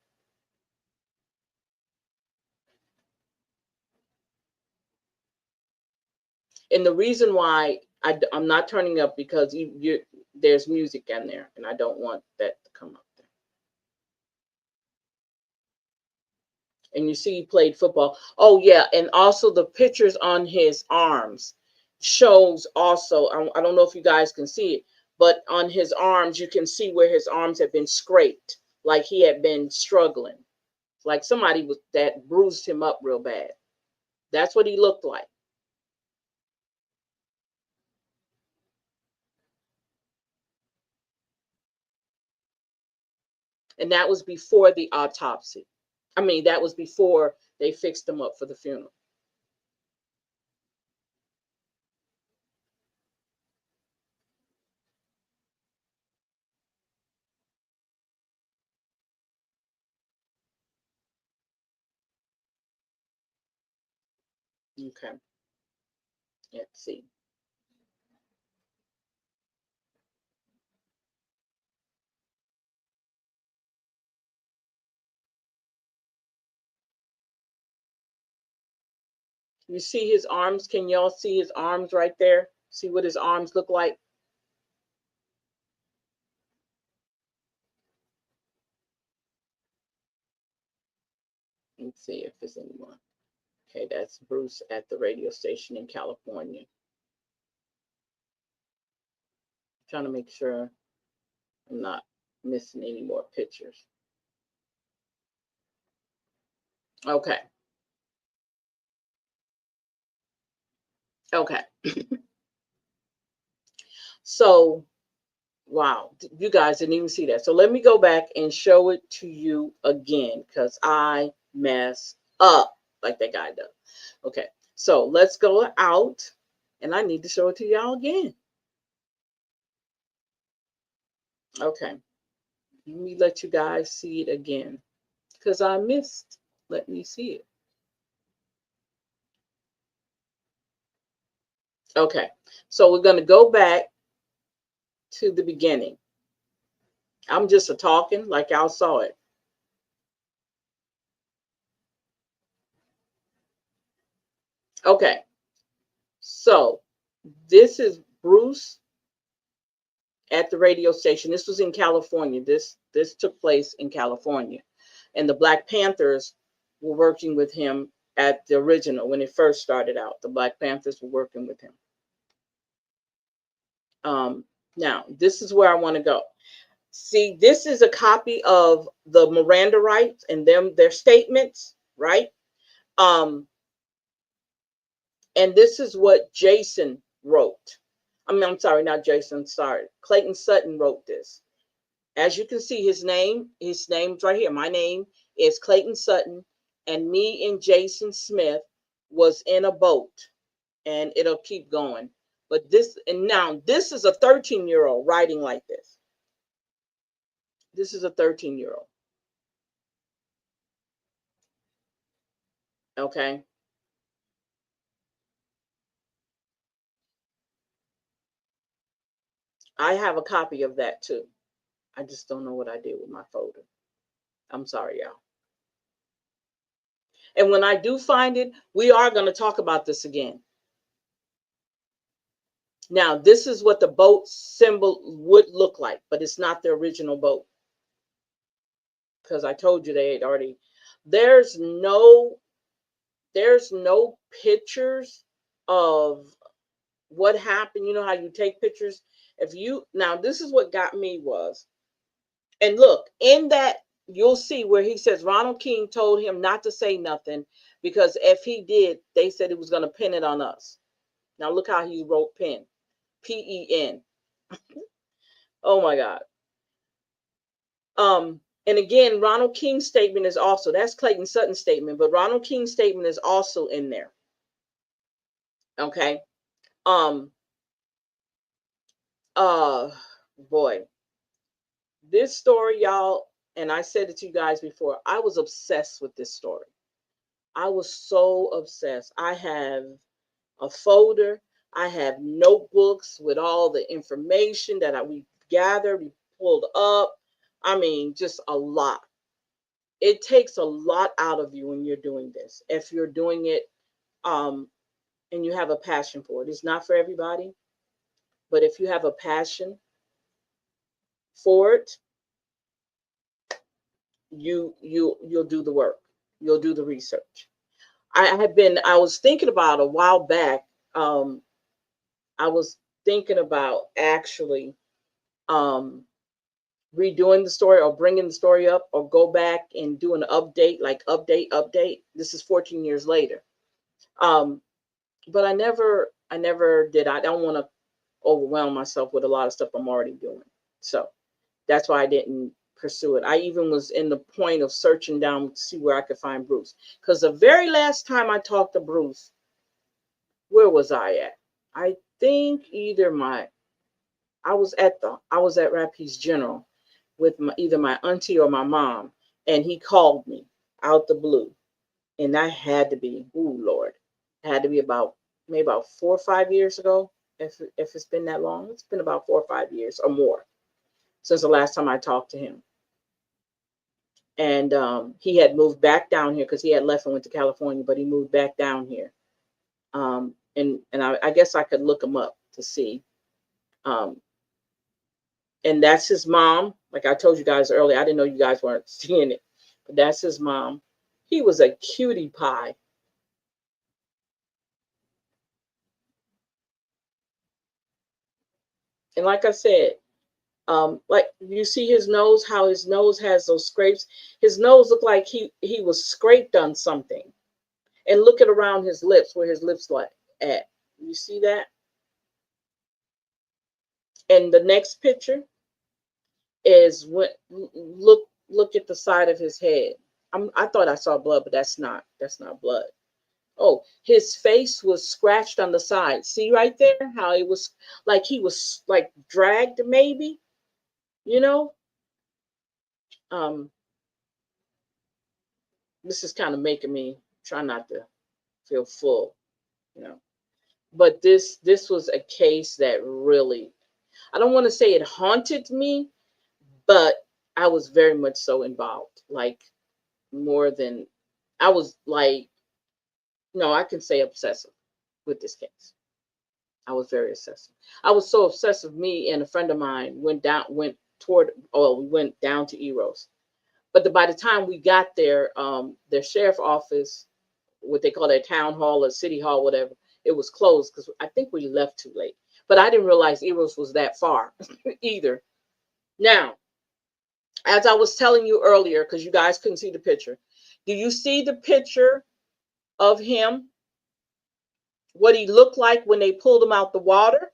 And the reason why I'm not turning up because there's music in there, and I don't want that to come up there. And you see, he played football. Oh yeah, and also the pictures on his arms shows also. I don't know if you guys can see it, but on his arms you can see where his arms have been scraped, like he had been struggling, like somebody was that bruised him up real bad. That's what he looked like. And that was before the autopsy. I mean, that was before they fixed him up for the funeral. Okay, let's see. You see his arms? Can y'all see his arms right there? See what his arms look like? Let's see if there's anyone. Okay, that's Bruce at the radio station in California. I'm trying to make sure I'm not missing any more pictures. Okay. Okay. So, wow, you guys didn't even see that. So let me go back and show it to you again because I mess up like that guy does. Okay, so let's go out and I need to show it to y'all again. Okay, let me let you guys see it again because I missed. Let me see it. Okay, so we're going to go back to the beginning. I'm just a talking like y'all saw it. Okay, so this is Bruce at the radio station. This was in California. This took place in California, and the Black Panthers were working with him at the original when it first started out. The Black Panthers were working with him. Now this is where I want to go. See, this is a copy of the Miranda rights and their statements, right? Um, and this is what Jason wrote. I'm sorry, not Jason. Sorry, Clayton Sutton wrote this. As you can see, his name's right here. My name is Clayton Sutton, and me and Jason Smith was in a boat, and it'll keep going. But this is a 13-year-old writing like this. This is a 13-year-old. Okay. I have a copy of that too. I just don't know what I did with my folder. I'm sorry, y'all. And when I do find it, we are going to talk about this again. Now, this is what the boat symbol would look like, but it's not the original boat. Because I told you they had already, there's no pictures of what happened. You know how you take pictures? Now this is what got me was, and look, in that you'll see where he says Ronald King told him not to say nothing because if he did, they said it was going to pin it on us. Now look how he wrote pin. P-E-N. Oh my God. And again, Ronald King's statement is also, that's Clayton Sutton's statement, but Ronald King's statement is also in there. Okay. Boy, this story, y'all, and I said it to you guys before, I was obsessed with this story. I was so obsessed. I have a folder. I have notebooks with all the information that we gathered, we pulled up. I mean, just a lot. It takes a lot out of you when you're doing this. If you're doing it and you have a passion for it. It's not for everybody, but if you have a passion for it, you'll do the work. You'll do the research. I was thinking about a while back. I was thinking about actually redoing the story or bringing the story up or go back and do an update, like update. This is 14 years later. But I never did. I don't want to overwhelm myself with a lot of stuff I'm already doing. So that's why I didn't pursue it. I even was in the point of searching down to see where I could find Bruce. Because the very last time I talked to Bruce, where was I at? I think I was at Rapides General with either my auntie or my mom, and he called me out the blue. And that had to be, oh Lord, it had to be maybe about 4 or 5 years ago. If it's been that long, it's been about 4 or 5 years or more since the last time I talked to him. And he had moved back down here because he had left and went to California, but he moved back down here. And I guess I could look him up to see. And that's his mom. Like I told you guys earlier, I didn't know you guys weren't seeing it, but that's his mom. He was a cutie pie. And like I said, like you see his nose, how his nose has those scrapes. His nose looked like he was scraped on something. And look at around his lips, where his lips like at. You see that? And the next picture is when look at the side of his head. I thought I saw blood, but that's not blood. Oh, his face was scratched on the side. See right there how it was like he was like dragged maybe, you know? Um this is kind of making me try not to feel full, you know. But this was a case that really, I don't want to say it haunted me, but I was very much so involved. Like more than I was like, no, I can say obsessive with this case. I was very obsessive. I was so obsessive. Me and a friend of mine we went down to EROS. But by the time we got there, their sheriff office, what they call their town hall or city hall, whatever, it was closed because I think we left too late. But I didn't realize EROS was that far either. Now, as I was telling you earlier, because you guys couldn't see the picture, do you see the picture of him? What he looked like when they pulled him out the water?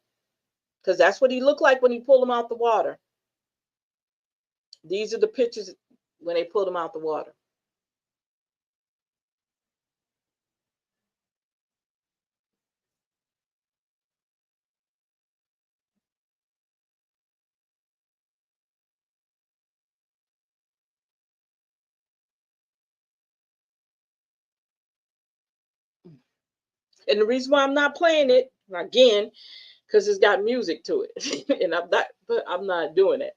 Because that's what he looked like when he pulled him out the water. These are the pictures when they pulled him out the water. And the reason why I'm not playing it again, because it's got music to it, and I'm not doing it.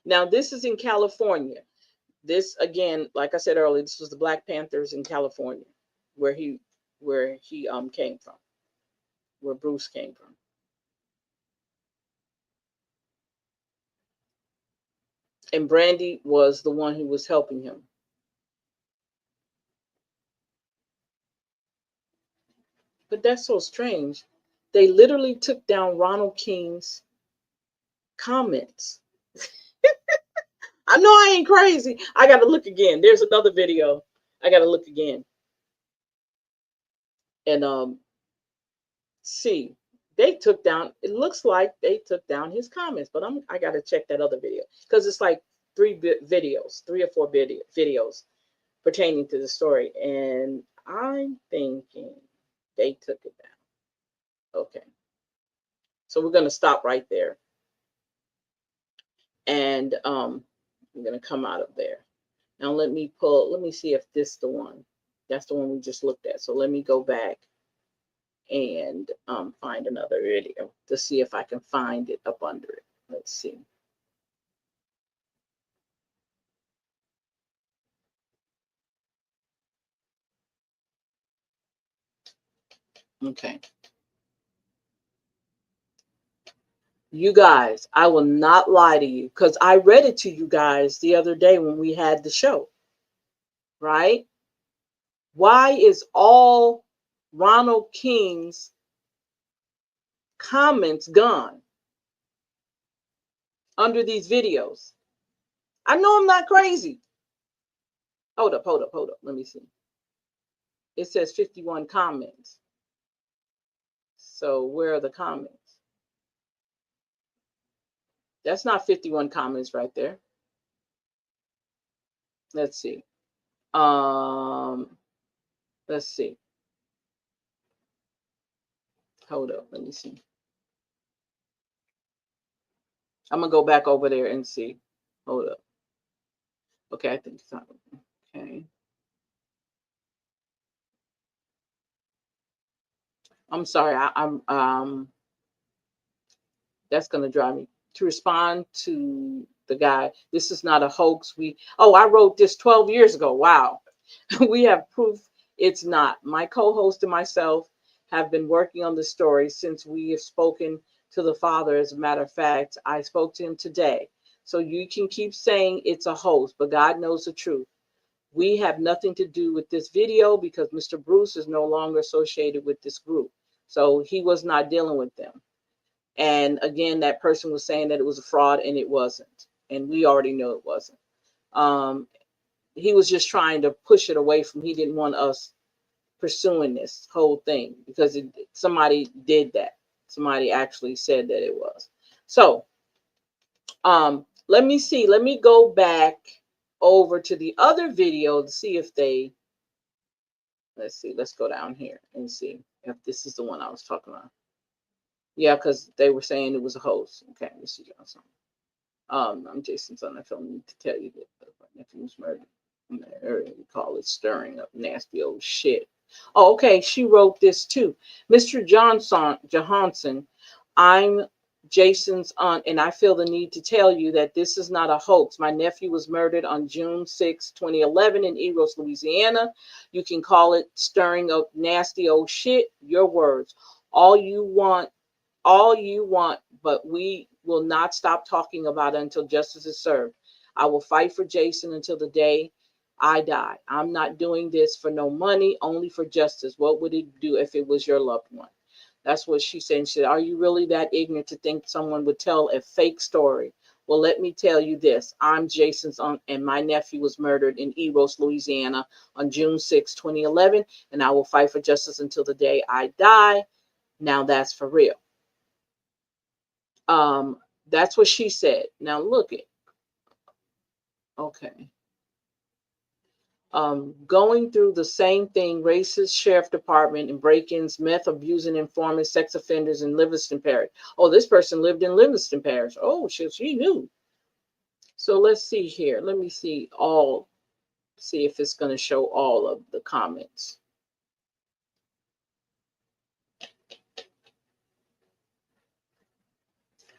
Now this is in California. This again, like I said earlier, this was the Black Panthers in California, where he came from, where Bruce came from. And Brandy was the one who was helping him. But that's so strange. They literally took down Ronald King's comments. I know I ain't crazy. I got to look again. There's another video. I got to look again. And see, they took down, it looks like they took down his comments, but I got to check that other video because it's like three or four videos pertaining to the story. And I'm thinking they took it down. Okay. So we're going to stop right there. And I'm going to come out of there. Now let me see if this is the one. That's the one we just looked at. So let me go back and find another video to see if I can find it up under it. Let's see. Okay. You guys, I will not lie to you because I read it to you guys the other day when we had the show, right? Why is all Ronald King's comments gone under these videos? I know I'm not crazy. Hold up. Let me see. It says 51 comments. So where are the comments? That's not 51 comments right there. Let's see. Let's see. Hold up. Let me see. I'm gonna go back over there and see. Hold up. Okay, I think it's not. Okay. I'm sorry. I'm that's gonna drive me to respond to the guy. This is not a hoax. I wrote this 12 years ago. Wow. We have proof it's not. My co-host and myself have been working on the story since we have spoken to the father. As a matter of fact, I spoke to him today. So you can keep saying it's a hoax, but God knows the truth. We have nothing to do with this video because Mr. Bruce is no longer associated with this group. So he was not dealing with them. And again, that person was saying that it was a fraud, and it wasn't. And we already know it wasn't. He was just trying to push it away from, he didn't want us pursuing this whole thing because somebody did that. Somebody actually said that it was. So let me see. Let me go back over to the other video to see if they, let's see. Let's go down here and see if this is the one I was talking about. Yeah, because they were saying it was a hoax. Okay, Mr. Johnson. I'm Jason's son. I feel need to tell you that my nephew was murdered. We call it stirring up nasty old shit. Oh, okay. She wrote this too. Mr. Johansson, I'm Jason's aunt, and I feel the need to tell you that this is not a hoax. My nephew was murdered on June 6, 2011 in Eros, Louisiana. You can call it stirring up nasty old shit, your words. All you want, all you want, but we will not stop talking about it until justice is served. I will fight for Jason until the day I die. I'm not doing this for no money, only for justice. What would it do if it was your loved one? That's what she said. She said, are you really that ignorant to think someone would tell a fake story? Well, let me tell you this. I'm Jason's aunt, and my nephew was murdered in Eros, Louisiana on June 6, 2011, and I will fight for justice until the day I die. Now that's for real. Um, that's what she said. Now look it. Okay. Going through the same thing, racist sheriff department and break-ins, meth abusing informants, sex offenders in Livingston Parish. Oh, this person lived in Livingston Parish. Oh, she knew. So let's see here. Let me see if it's going to show all of the comments.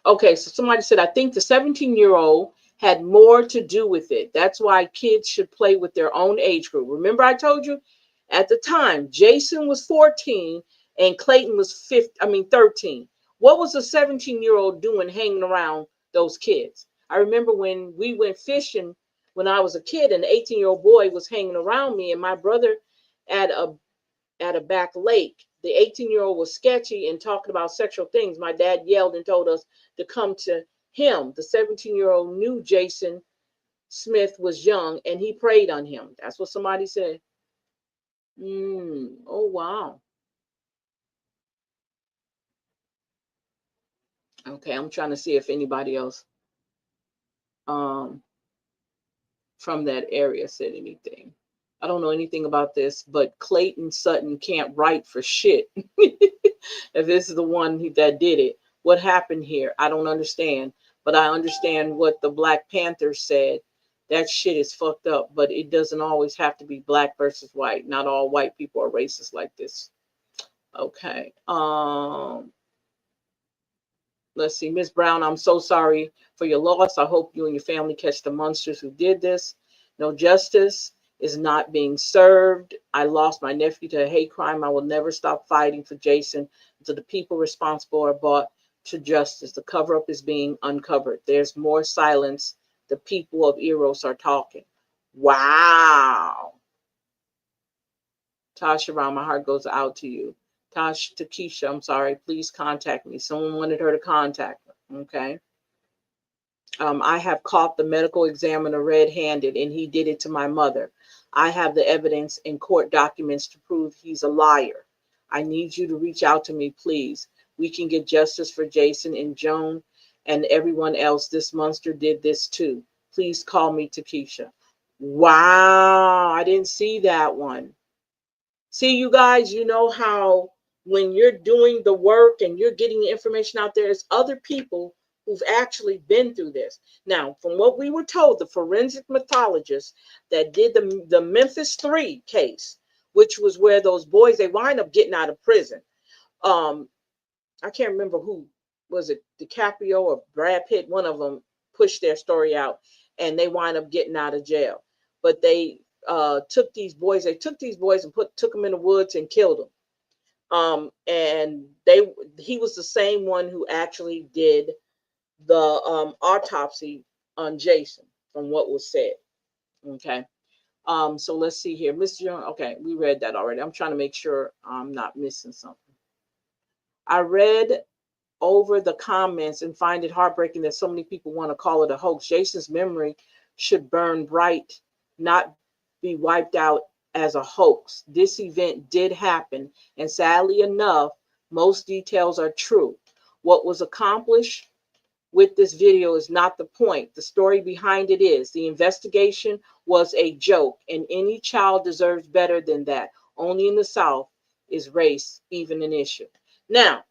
Okay, so somebody said, I think the 17-year-old had more to do with it. That's why kids should play with their own age group. Remember I told you at the time, Jason was 14 and Clayton was 13. What was a 17-year-old doing hanging around those kids? I remember when we went fishing when I was a kid, and the 18-year-old boy was hanging around me, and my brother at a back lake. The 18-year-old was sketchy and talking about sexual things. My dad yelled and told us to come to him. The 17-year-old knew Jason Smith was young and he preyed on him. That's what somebody said. Oh, wow. Okay, I'm trying to see if anybody else from that area said anything. I don't know anything about this, but Clayton Sutton can't write for shit. If this is the one that did it, what happened here? I don't understand, but I understand what the Black Panthers said. That shit is fucked up, but it doesn't always have to be black versus white. Not all white people are racist like this. Okay. Let's see, Miss Brown, I'm so sorry for your loss. I hope you and your family catch the monsters who did this. No justice is not being served. I lost my nephew to a hate crime. I will never stop fighting for Jason until the people responsible are brought to justice. The cover up is being uncovered. There's more silence. The people of Eros are talking. Wow. Tasha Brown, my heart goes out to you. Takesha, I'm sorry, please contact me. Someone wanted her to contact me. Okay. I have caught the medical examiner red-handed, and he did it to my mother. I have the evidence in court documents to prove he's a liar. I need you to reach out to me, please. We can get justice for Jason and Joan and everyone else. This monster did this too. Please call me, Takesha. Wow, I didn't see that one. See, you guys, you know how when you're doing the work and you're getting the information out there, there's other people who've actually been through this. Now, from what we were told, the forensic pathologist that did the Memphis 3 case, which was where those boys, they wind up getting out of prison. I can't remember who, was it DiCaprio or Brad Pitt? One of them pushed their story out and they wind up getting out of jail. But they took these boys and took them in the woods and killed them. And he was the same one who actually did the autopsy on Jason, from what was said. Okay. So let's see here. Mr. Young, okay, we read that already. I'm trying to make sure I'm not missing something. I read over the comments and find it heartbreaking that so many people want to call it a hoax. Jason's memory should burn bright, not be wiped out as a hoax. This event did happen, and sadly enough, most details are true. What was accomplished with this video is not the point. The story behind it is. The investigation was a joke, and any child deserves better than that. Only in the South is race even an issue. Now,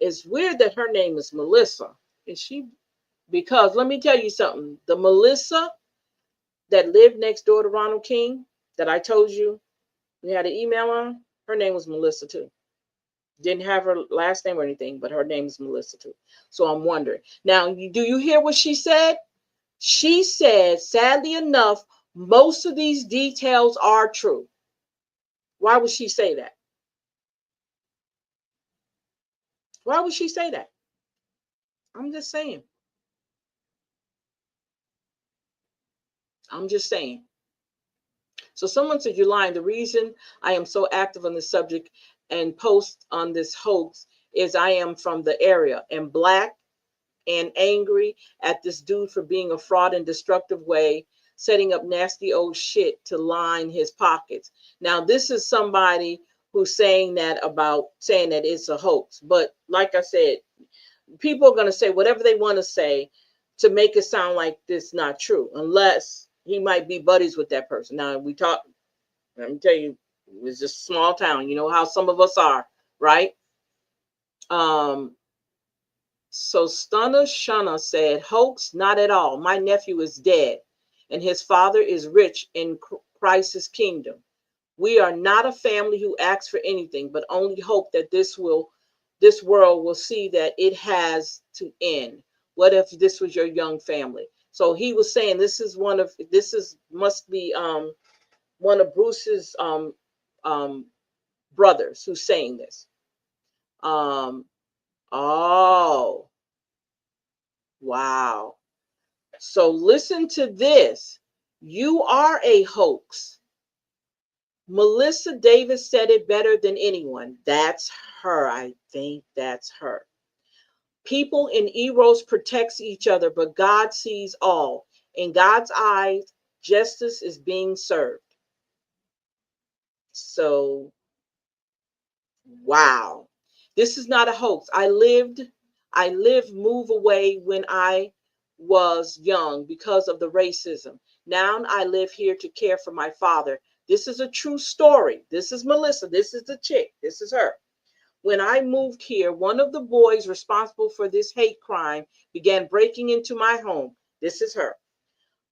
it's weird that her name is Melissa. Is she? Because let me tell you something. The Melissa that lived next door to Ronald King that I told you You had an email on? Her name was Melissa too. Didn't have her last name or anything, but her name is Melissa too. So I'm wondering. Now, do you hear what she said? She said, sadly enough, most of these details are true. Why would she say that? Why would she say that? I'm just saying. I'm just saying. So someone said, you're lying. The reason I am so active on this subject and post on this hoax is I am from the area and Black and angry at this dude for being a fraud and destructive way, setting up nasty old shit to line his pockets. Now, this is somebody who's saying that it's a hoax. But like I said, people are going to say whatever they want to say to make it sound like this not true, unless he might be buddies with that person. Now, let me tell you, it's just a small town. You know how some of us are, right? So Stunner Shunna said, hoax, not at all. My nephew is dead, and his father is rich in Christ's kingdom. We are not a family who asks for anything, but only hope that this world will see that it has to end. What if this was your young family? So he was saying must be one of Bruce's brothers who's saying this. Oh, wow. So listen to this. You are a hoax. Melissa Davis said it better than anyone. That's her. I think that's her. People in EROS protects each other, but God sees all. In God's eyes, justice is being served. So, wow. This is not a hoax. I lived move away when I was young because of the racism. Now I live here to care for my father. This is a true story. This is Melissa. This is the chick. This is her. When I moved here, one of the boys responsible for this hate crime began breaking into my home. This is her.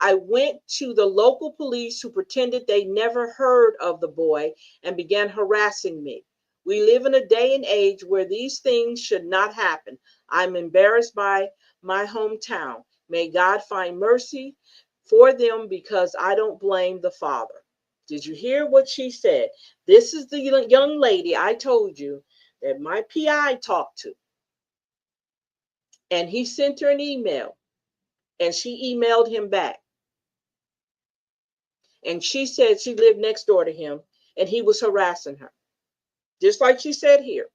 I went to the local police who pretended they never heard of the boy and began harassing me. We live in a day and age where these things should not happen. I'm embarrassed by my hometown. May God find mercy for them because I don't blame the father. Did you hear what she said? This is the young lady I told you that my PI talked to. And he sent her an email and she emailed him back. And she said she lived next door to him and he was harassing her, just like she said here.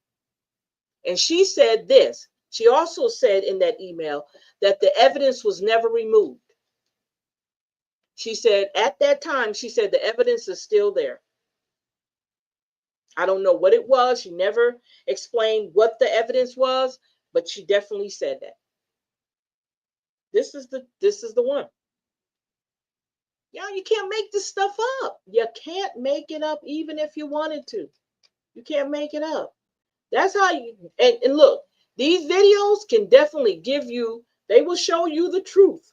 And she said this. She also said in that email that the evidence was never removed. She said at that time, she said the evidence is still there. I don't know what it was. She never explained what the evidence was, but she definitely said that. This is the one. Yeah, you can't make this stuff up. You can't make it up even if you wanted to. You can't make it up. That's how you, and look, these videos can definitely they will show you the truth.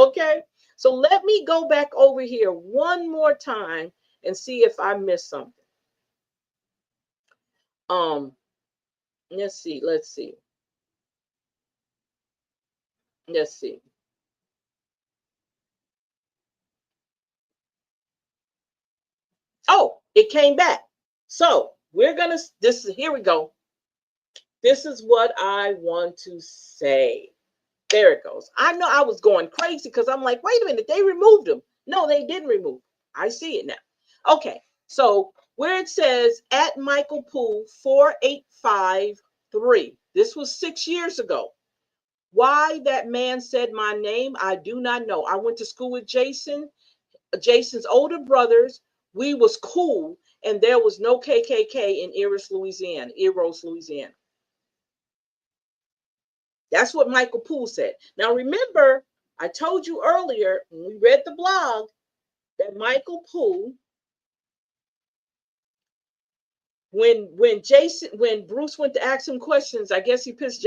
Okay? So let me go back over here one more time and see if I missed something. Um, let's see. Oh, it came back. So here we go. This is what I want to say. There it goes. I know I was going crazy because I'm like, wait a minute, they removed him. No, they didn't remove him. I see it now. Okay, so where it says at Michael Poole 4853, this was 6 years ago. Why that man said my name, I do not know. I went to school with Jason's older brothers. We was cool, and there was no KKK in EROS, Louisiana. That's what Michael Poole said. Now, remember, I told you earlier when we read the blog that Michael Poole, when Bruce went to ask him questions, I guess he pissed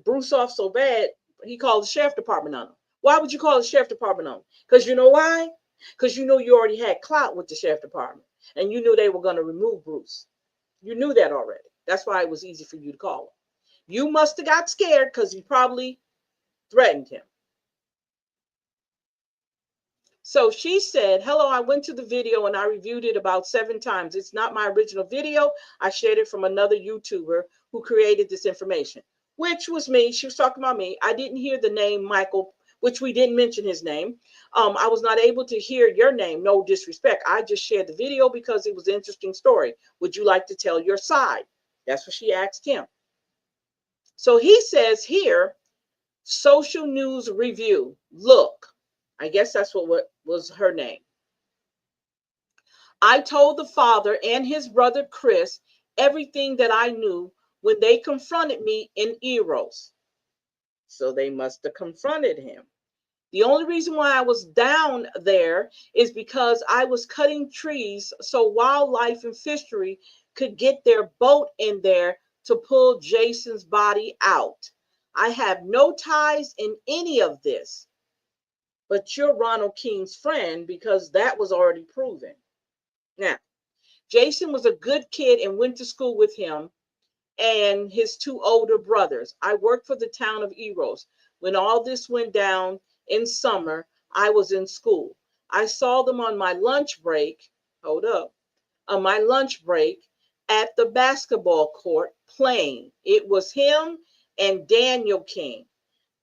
Bruce off so bad he called the sheriff department on him. Why would you call the sheriff department on him? Because you know why? Because you know you already had clout with the sheriff department. And you knew they were going to remove Bruce. You knew that already. That's why it was easy for you to call him. You must have got scared because he probably threatened him. So she said, hello, I went to the video and I reviewed it about 7 times. It's not my original video. I shared it from another YouTuber who created this information, which was me. She was talking about me. I didn't hear the name Michael, which we didn't mention his name. I was not able to hear your name. No disrespect. I just shared the video because it was an interesting story. Would you like to tell your side? That's what she asked him. So he says here, social news review. Look, I guess that's what was her name. I told the father and his brother Chris everything that I knew when they confronted me in EROS. So they must have confronted him. The only reason why I was down there is because I was cutting trees so wildlife and fishery could get their boat in there to pull Jason's body out. I have no ties in any of this. But you're Ronald King's friend because that was already proven. Now, Jason was a good kid and went to school with him and his 2 older brothers. I worked for the town of EROS. When all this went down in summer, I was in school. I saw them on my lunch break, on my lunch break at the basketball court playing. It was him and Daniel King.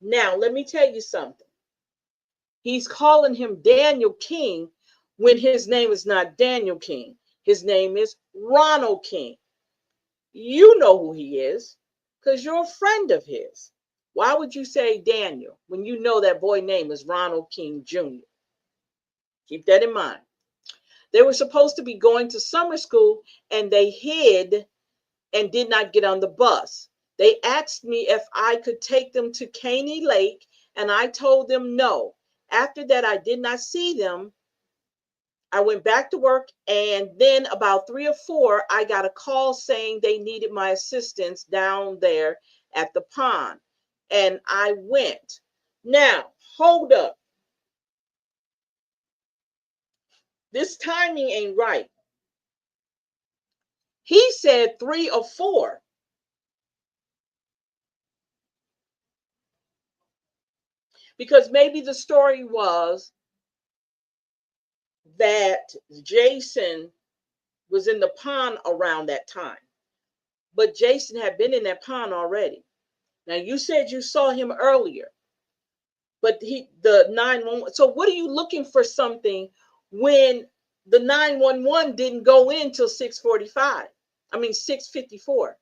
Now, let me tell you something. He's calling him Daniel King when his name is not Daniel King. His name is Ronald King. You know who he is because you're a friend of his. Why would you say Daniel when you know that boy name is Ronald King Jr.? Keep that in mind. They were supposed to be going to summer school and they hid and did not get on the bus. They asked me if I could take them to Caney Lake and I told them no. After that, I did not see them. I went back to work, and then about 3 or 4, I got a call saying they needed my assistance down there at the pond, and I went. Now, hold up. This timing ain't right. He said 3 or 4. Because maybe the story was that Jason was in the pond around that time. But Jason had been in that pond already. Now, you said you saw him earlier, but the 911. So what are you looking for something when the 911 didn't go in till 6:45? I mean, 6:54.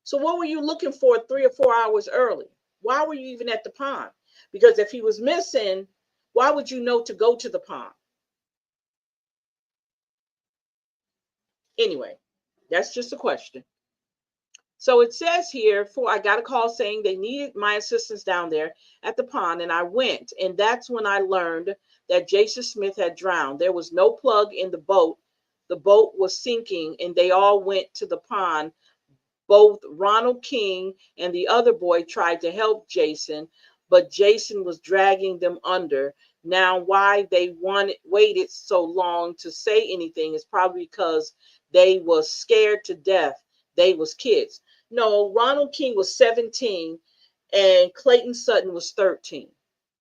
So what were you looking for 3 or 4 hours early? Why were you even at the pond? Because if he was missing, why would you know to go to the pond? Anyway, that's just a question. So it says here, I got a call saying they needed my assistance down there at the pond, and I went. And that's when I learned that Jason Smith had drowned. There was no plug in the boat. The boat was sinking, and they all went to the pond. Both Ronald King and the other boy tried to help Jason, but Jason was dragging them under. Now, why they waited so long to say anything is probably because they was scared to death. They was kids. No, Ronald King was 17 and Clayton Sutton was 13.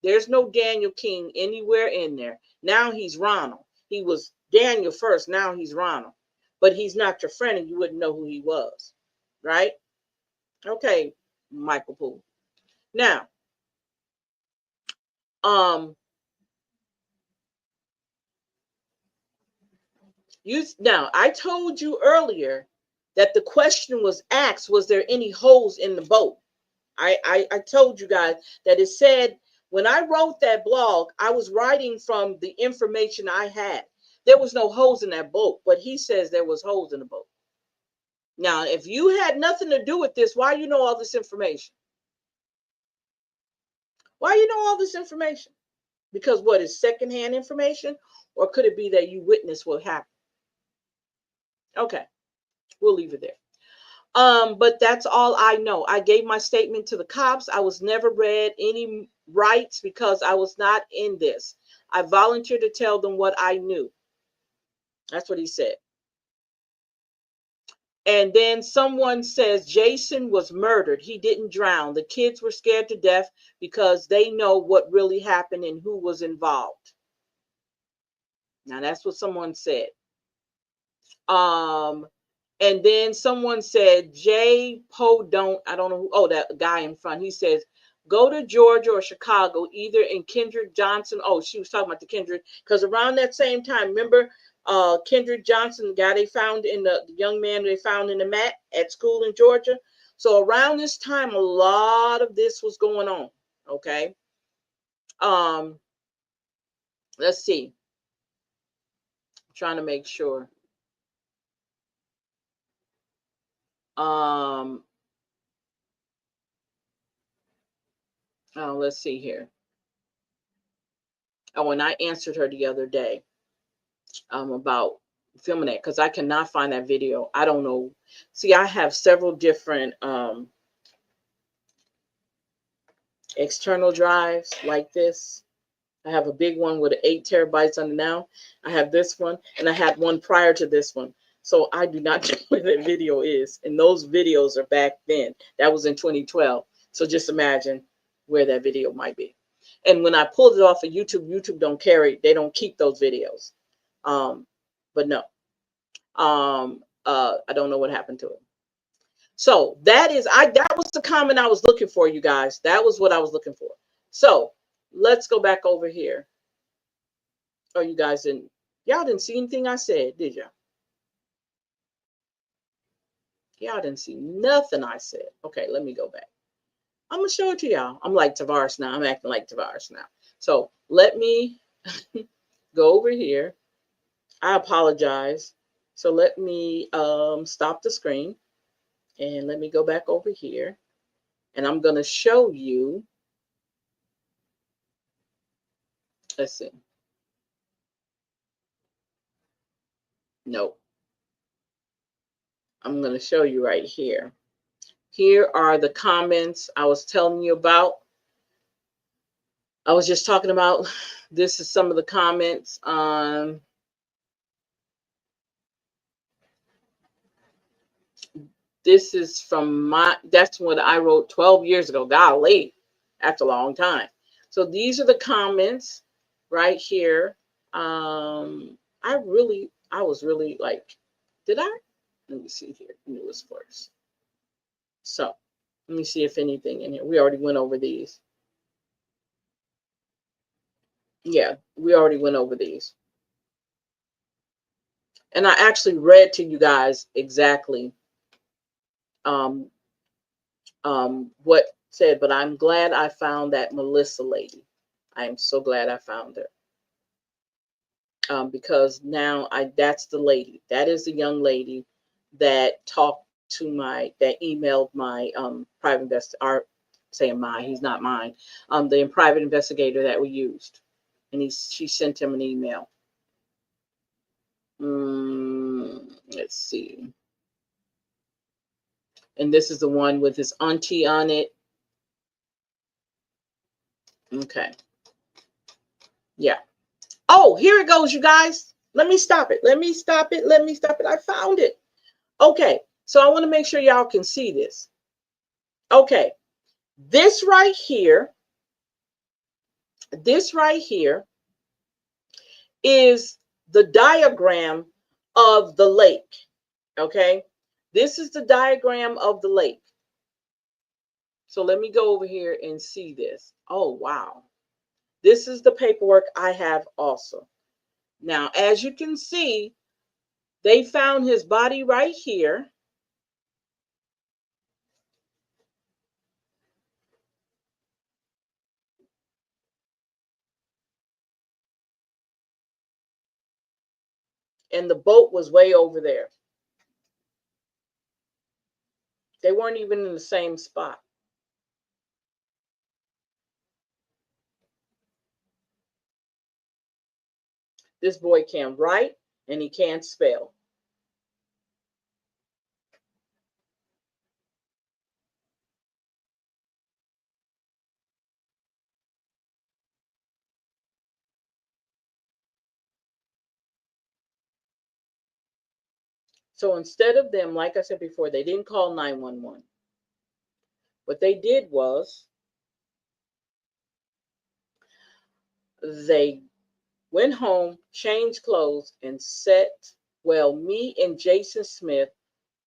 There's no Daniel King anywhere in there. Now he's Ronald. He was Daniel first. Now he's Ronald. But he's not your friend and you wouldn't know who he was. Right? Okay, Michael Poole. Now, I told you earlier that the question was asked, was there any holes in the boat? I told you guys that it said, when I wrote that blog, I was writing from the information I had. There was no holes in that boat, but he says there was holes in the boat. Now, if you had nothing to do with this, why you know all this information? Why you know all this information? Because what is secondhand information? Or could it be that you witnessed what happened? Okay, we'll leave it there. But that's all I know. I gave my statement to the cops. I was never read any rights because I was not in this. I volunteered to tell them what I knew. That's what he said. And then someone says Jason was murdered. He didn't drown. The kids were scared to death because they know what really happened and who was involved. Now that's what someone said. And then someone said Jay Poe don't, I don't know who, oh, that guy in front. He says, go to Georgia or Chicago, either in Kendrick Johnson. Oh, she was talking about the Kendrick, because around that same time, remember Kendrick Johnson, the guy they found in the young man they found in the mat at school in Georgia. So around this time, a lot of this was going on. Okay. Let's see. I'm trying to make sure. Oh, let's see here. Oh, and I answered her the other day about filming that, because I cannot find that video. I don't know. See, I have several different external drives like this. I have a big one with 8 terabytes on it now. I have this one, and I had one prior to this one. So I do not know where that video is. And those videos are back then. That was in 2012. So just imagine where that video might be. And when I pulled it off of YouTube, YouTube don't carry, they don't keep those videos. But no, I don't know what happened to it. So that was the comment I was looking for, you guys. That was what I was looking for. So let's go back over here. Oh, you guys y'all didn't see anything I said, did y'all? Y'all didn't see nothing I said. Okay, let me go back. I'm gonna show it to y'all. I'm like Tavares now. I'm acting like Tavares now. So let me go over here. I apologize. So let me stop the screen and let me go back over here. And I'm gonna show you. Let's see. Nope. I'm gonna show you right here. Here are the comments I was telling you about. I was just talking about, this is some of the comments on this is from that's what I wrote 12 years ago. Golly, that's a long time. So these are the comments right here. I was really like, did I? Let me see here, newest first. So let me see if anything in here. We already went over these. Yeah, we already went over these. And I actually read to you guys exactly what said, but I'm glad I found that Melissa lady. I am so glad I found her. Because now that's the lady. That is the young lady that talked to that emailed my private investigator, saying he's not mine, the private investigator that we used. And she sent him an email. Let's see. And this is the one with his auntie on it. Okay. Yeah. Oh, here it goes, you guys. Let me stop it. Let me stop it. Let me stop it. I found it. Okay. So I want to make sure y'all can see this. Okay. This right here is the diagram of the lake. Okay. This is the diagram of the lake. So let me go over here and see this. Oh, wow. This is the paperwork I have also. Now, as you can see, they found his body right here. And the boat was way over there. They weren't even in the same spot. This boy can't write and he can't spell. So instead of them, like I said before, they didn't call 911. What they did was they went home, changed clothes, and well, me and Jason Smith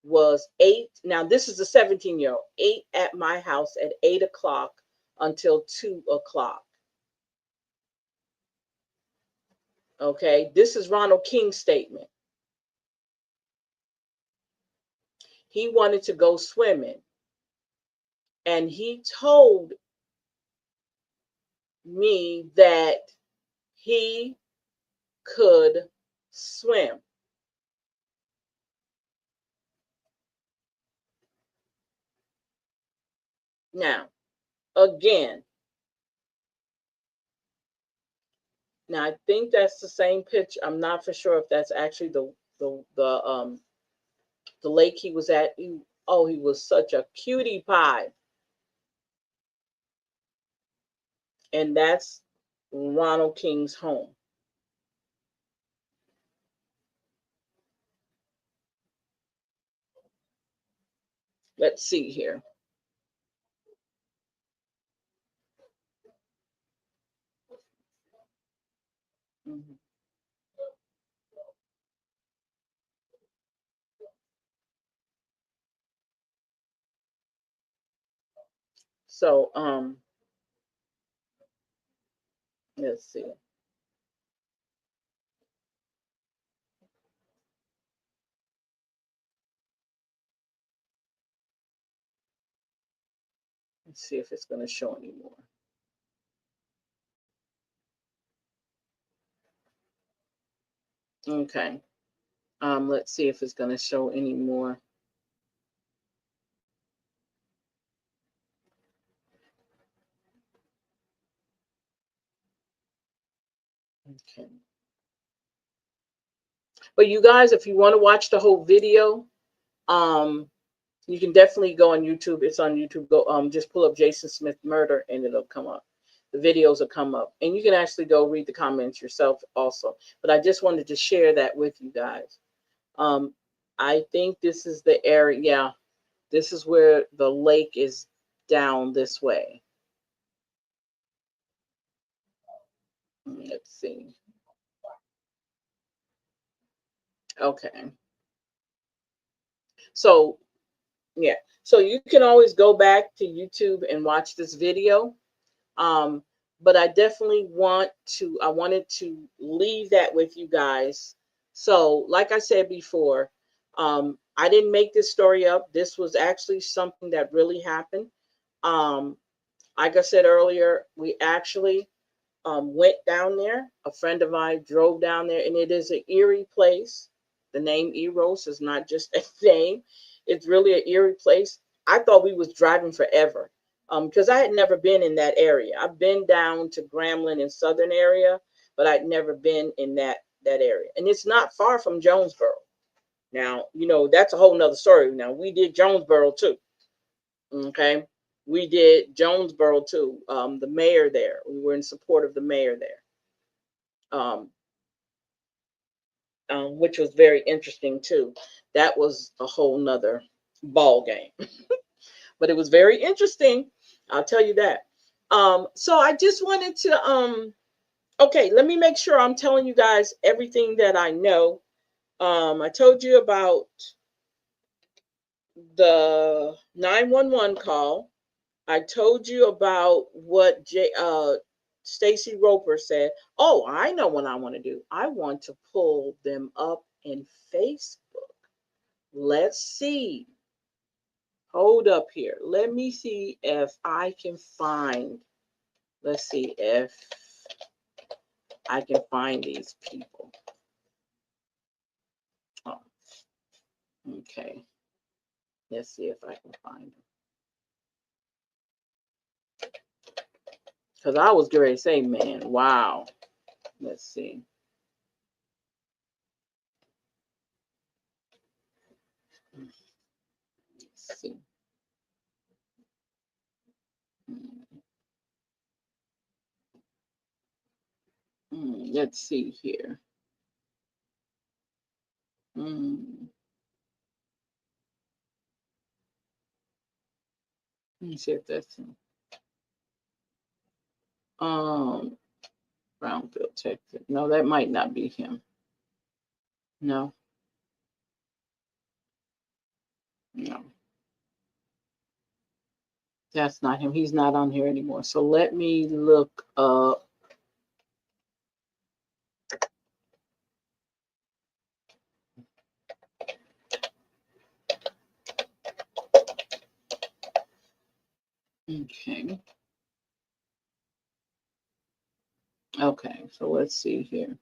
was 8. Now, this is a 17-year-old, 8 at my house at 8 o'clock until 2 o'clock. Okay, this is Ronald King's statement. He wanted to go swimming, and he told me that he could swim. Now, again, now I think that's the same picture. I'm not for sure if that's actually the lake he was at. Oh, he was such a cutie pie. And that's Ronald King's home. Let's see here. Mhm. So, let's see. Let's see if it's going to show anymore. Okay. Let's see if it's going to show anymore. Okay. But you guys, if you want to watch the whole video, you can definitely go on YouTube. It's on YouTube. Go just pull up Jason Smith murder and it'll come up. The videos will come up. And you can actually go read the comments yourself also. But I just wanted to share that with you guys. I think this is the area. Yeah, this is where the lake is down this way. Let's see. Okay. So, yeah. So you can always go back to YouTube and watch this video. Um, but I definitely I wanted to leave that with you guys. So, like I said before, I didn't make this story up. This was actually something that really happened. Um, like I said earlier, we actually went down there. A friend of mine drove down there, and it is an eerie place. The name EROS is not just a name; it's really an eerie place. I thought we was driving forever, because I had never been in that area. I've been down to Grambling and Southern area, but I'd never been in that area, and it's not far from Jonesboro. Now, that's a whole nother story. Now, we did Jonesboro too. Okay, we did Jonesboro too. The mayor there. We were in support of the mayor there. Um, which was very interesting too. That was a whole nother ball game, but it was very interesting. I'll tell you that. So I just wanted to, okay, let me make sure I'm telling you guys everything that I know. I told you about the 911 call. I told you about what Stacy Roper said. Oh, I know what I want to do. I want to pull them up in Facebook. Let's see. Hold up here. Let me see if I can find. Let's see if I can find these people. Oh, okay. Let's see if I can find them. Because I was going to say, man, wow. Let's see. Let's see. Let's see here. Let me see if that's him. Brownfield, Texas. No, that might not be him. No. No. That's not him. He's not on here anymore. So let me look up. Okay. Okay, so let's see here.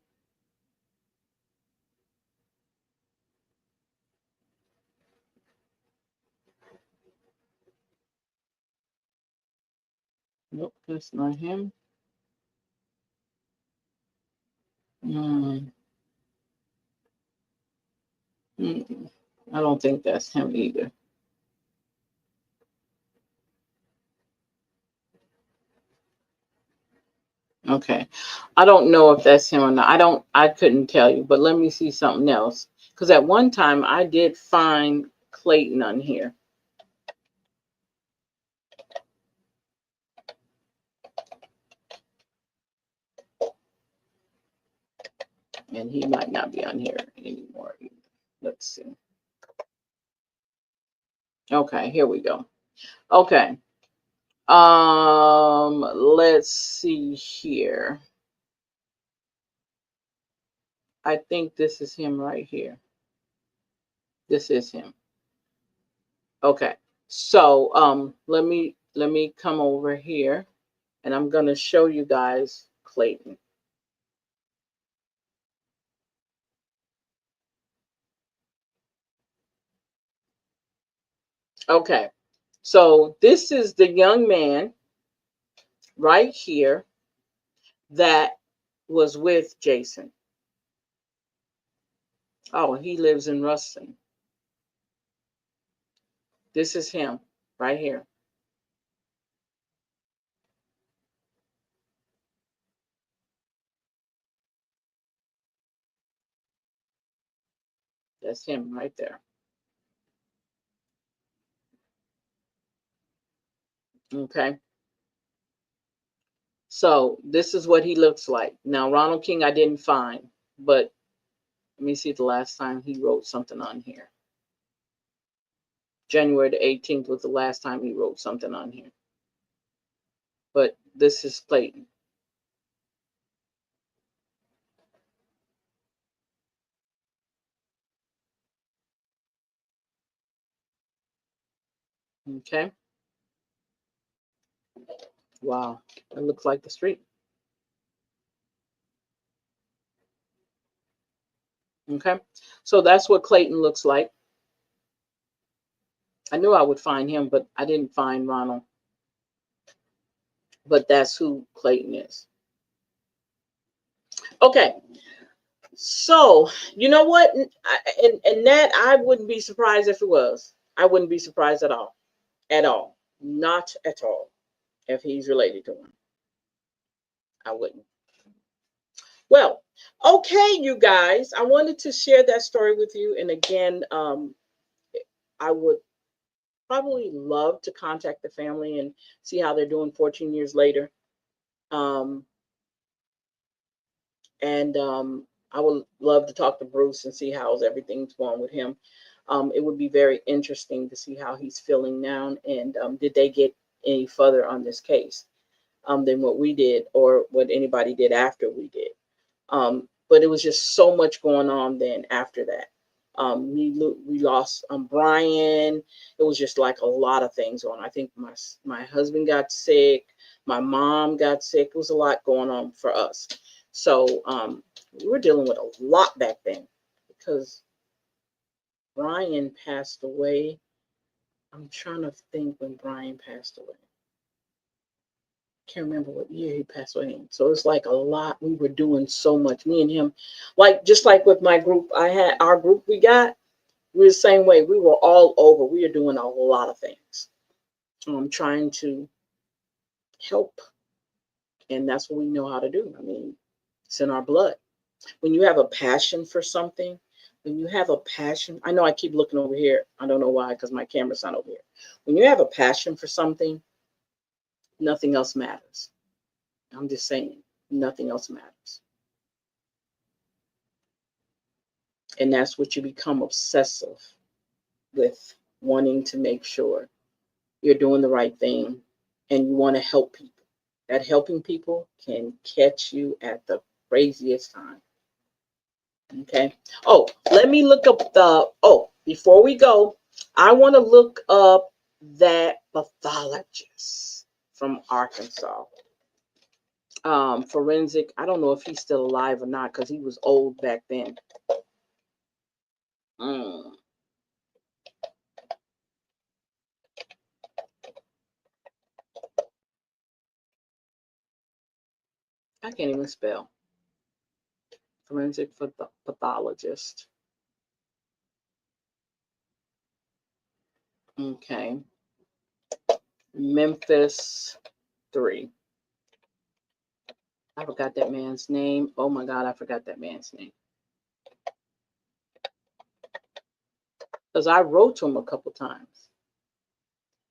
Nope, that's not him. I don't think that's him either. Okay. I don't know if that's him or not. I couldn't tell you, but let me see something else. Because at one time I did find Clayton on here. And he might not be on here anymore either. Let's see. Okay, here we go. Okay. Let's see here. I think this is him right here. This is him. Okay. So let me come over here and I'm gonna show you guys Clayton. Okay. So this is the young man right here that was with Jason. Oh, he lives in Ruston. This is him right here. That's him right there. Okay. So this is what he looks like. Now, Ronald King, I didn't find, but let me see the last time he wrote something on here. January the 18th was the last time he wrote something on here. But this is Clayton. Okay. Wow. It looks like the street. Okay. So that's what Clayton looks like. I knew I would find him, but I didn't find Ronald. But that's who Clayton is. Okay. So, you know what? And that I wouldn't be surprised if it was. I wouldn't be surprised at all. At all. Not at all. If he's related to him. I wouldn't. Well, okay, you guys. I wanted to share that story with you. And again, I would probably love to contact the family and see how they're doing 14 years later. And I would love to talk to Bruce and see how's everything's going with him. It would be very interesting to see how he's feeling now, and did they get any further on this case than what we did or what anybody did after we did. But it was just so much going on then after that. We lost Brian. It was just like a lot of things on. I think my husband got sick. My mom got sick. It was a lot going on for us. So we were dealing with a lot back then because Brian passed away. I'm trying to think when Brian passed away. Can't remember what year he passed away in. So it's like a lot. We were doing so much. Me and him, like just like with my group, our group we got. We were the same way. We were all over. We are doing a lot of things. Trying to help, and that's what we know how to do. I mean, it's in our blood. When you have a passion for something, When you have a passion, I know I keep looking over here. I don't know why, because my camera's not over here. When you have a passion for something, nothing else matters. I'm just saying, nothing else matters. And that's what you become obsessive with, wanting to make sure you're doing the right thing and you want to help people. That helping people can catch you at the craziest time. Okay. Oh, let me look up before we go, I want to look up that pathologist from Arkansas. Forensic. I don't know if he's still alive or not because he was old back then. I can't even spell. Forensic pathologist. Okay. Memphis 3. I forgot that man's name. Oh my God, I forgot that man's name. Because I wrote to him a couple times.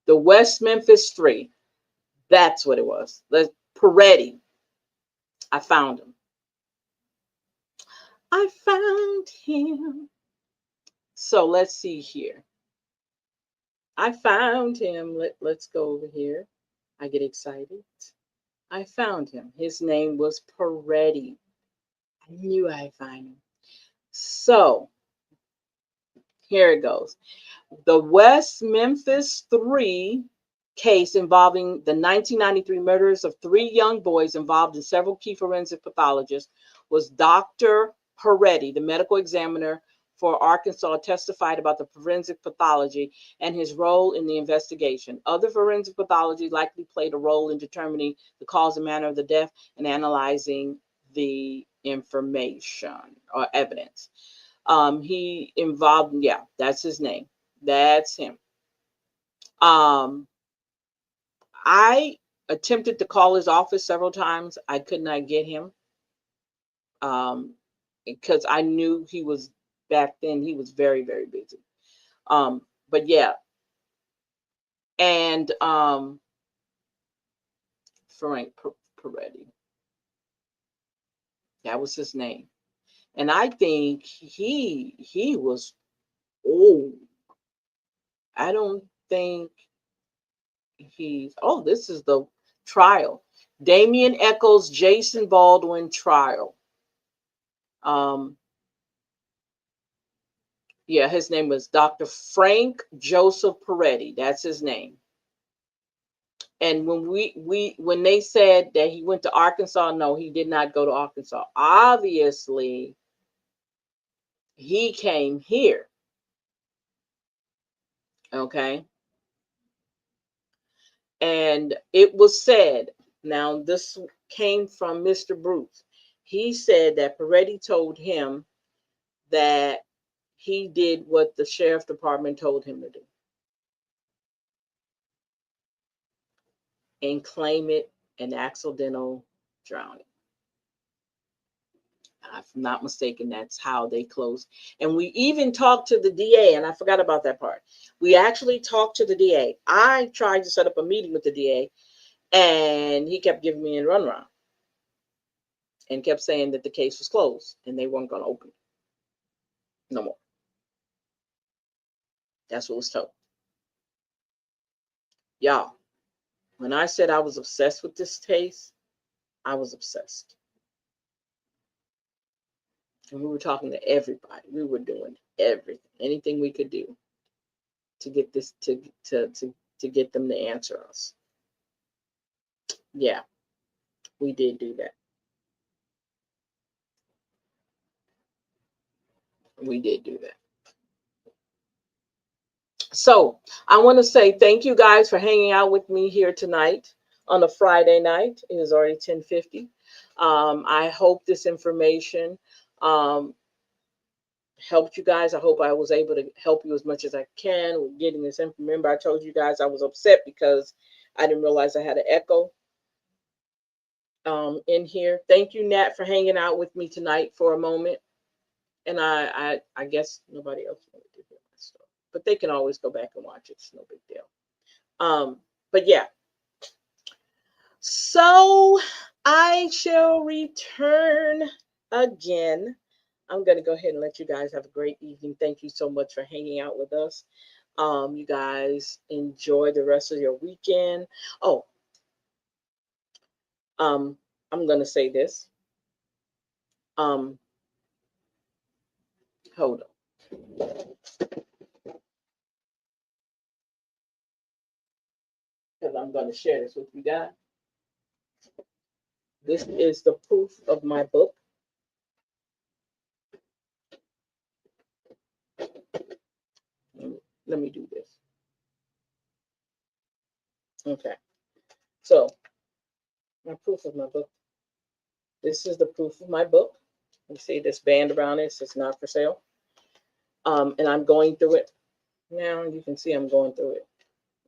The West Memphis 3. That's what it was. Peretti. I found him. I found him. So let's see here. I found him. Let's go over here. I get excited. I found him. His name was Peretti. I knew I'd find him. So here it goes. The West Memphis 3 case involving the 1993 murders of 3 young boys involved in several key forensic pathologists was Dr. Peretti, the medical examiner for Arkansas, testified about the forensic pathology and his role in the investigation. Other forensic pathology likely played a role in determining the cause and manner of the death and analyzing the information or evidence. He involved, yeah, that's his name. That's him. I attempted to call his office several times. I could not get him. Because I knew he was back then, he was very, very busy. But yeah. And Frank Peretti. That was his name. And I think he was old. I don't think this is the trial. Damian Echols, Jason Baldwin trial. Yeah, his name was Dr. Frank Joseph Peretti. That's his name. And when they said that he went to Arkansas, no, he did not go to Arkansas. Obviously, he came here. Okay. And it was said, now this came from Mr. Bruce. He said that Peretti told him that he did what the sheriff department told him to do and claim it an accidental drowning. If I'm not mistaken, that's how they closed. And we even talked to the DA, and I forgot about that part. We actually talked to the DA. I tried to set up a meeting with the DA, and he kept giving me a runaround and kept saying that the case was closed and they weren't going to open it no more. That's what was told. Y'all, when I said I was obsessed with this case, I was obsessed. And we were talking to everybody. We were doing everything, anything we could do to get this to get them to answer us. Yeah, we did do that. We did do that. So I want to say thank you guys for hanging out with me here tonight on a Friday night. It is already 10:50. I hope this information helped you guys. I hope I was able to help you as much as I can with getting this information. Remember, I told you guys I was upset because I didn't realize I had an echo in here. Thank you, Nat, for hanging out with me tonight for a moment. And I guess nobody else wanted to hear my story, but they can always go back and watch it. It's no big deal. But yeah, so I shall return again. I'm going to go ahead and let you guys have a great evening. Thank you so much for hanging out with us. You guys enjoy the rest of your weekend. Oh, I'm going to say this. Hold on. Because I'm going to share this with you guys. This is the proof of my book. Let me do this. Okay. So, my proof of my book. This is the proof of my book. You see this band around it. It's not for sale. And I'm going through it. Now you can see I'm going through it.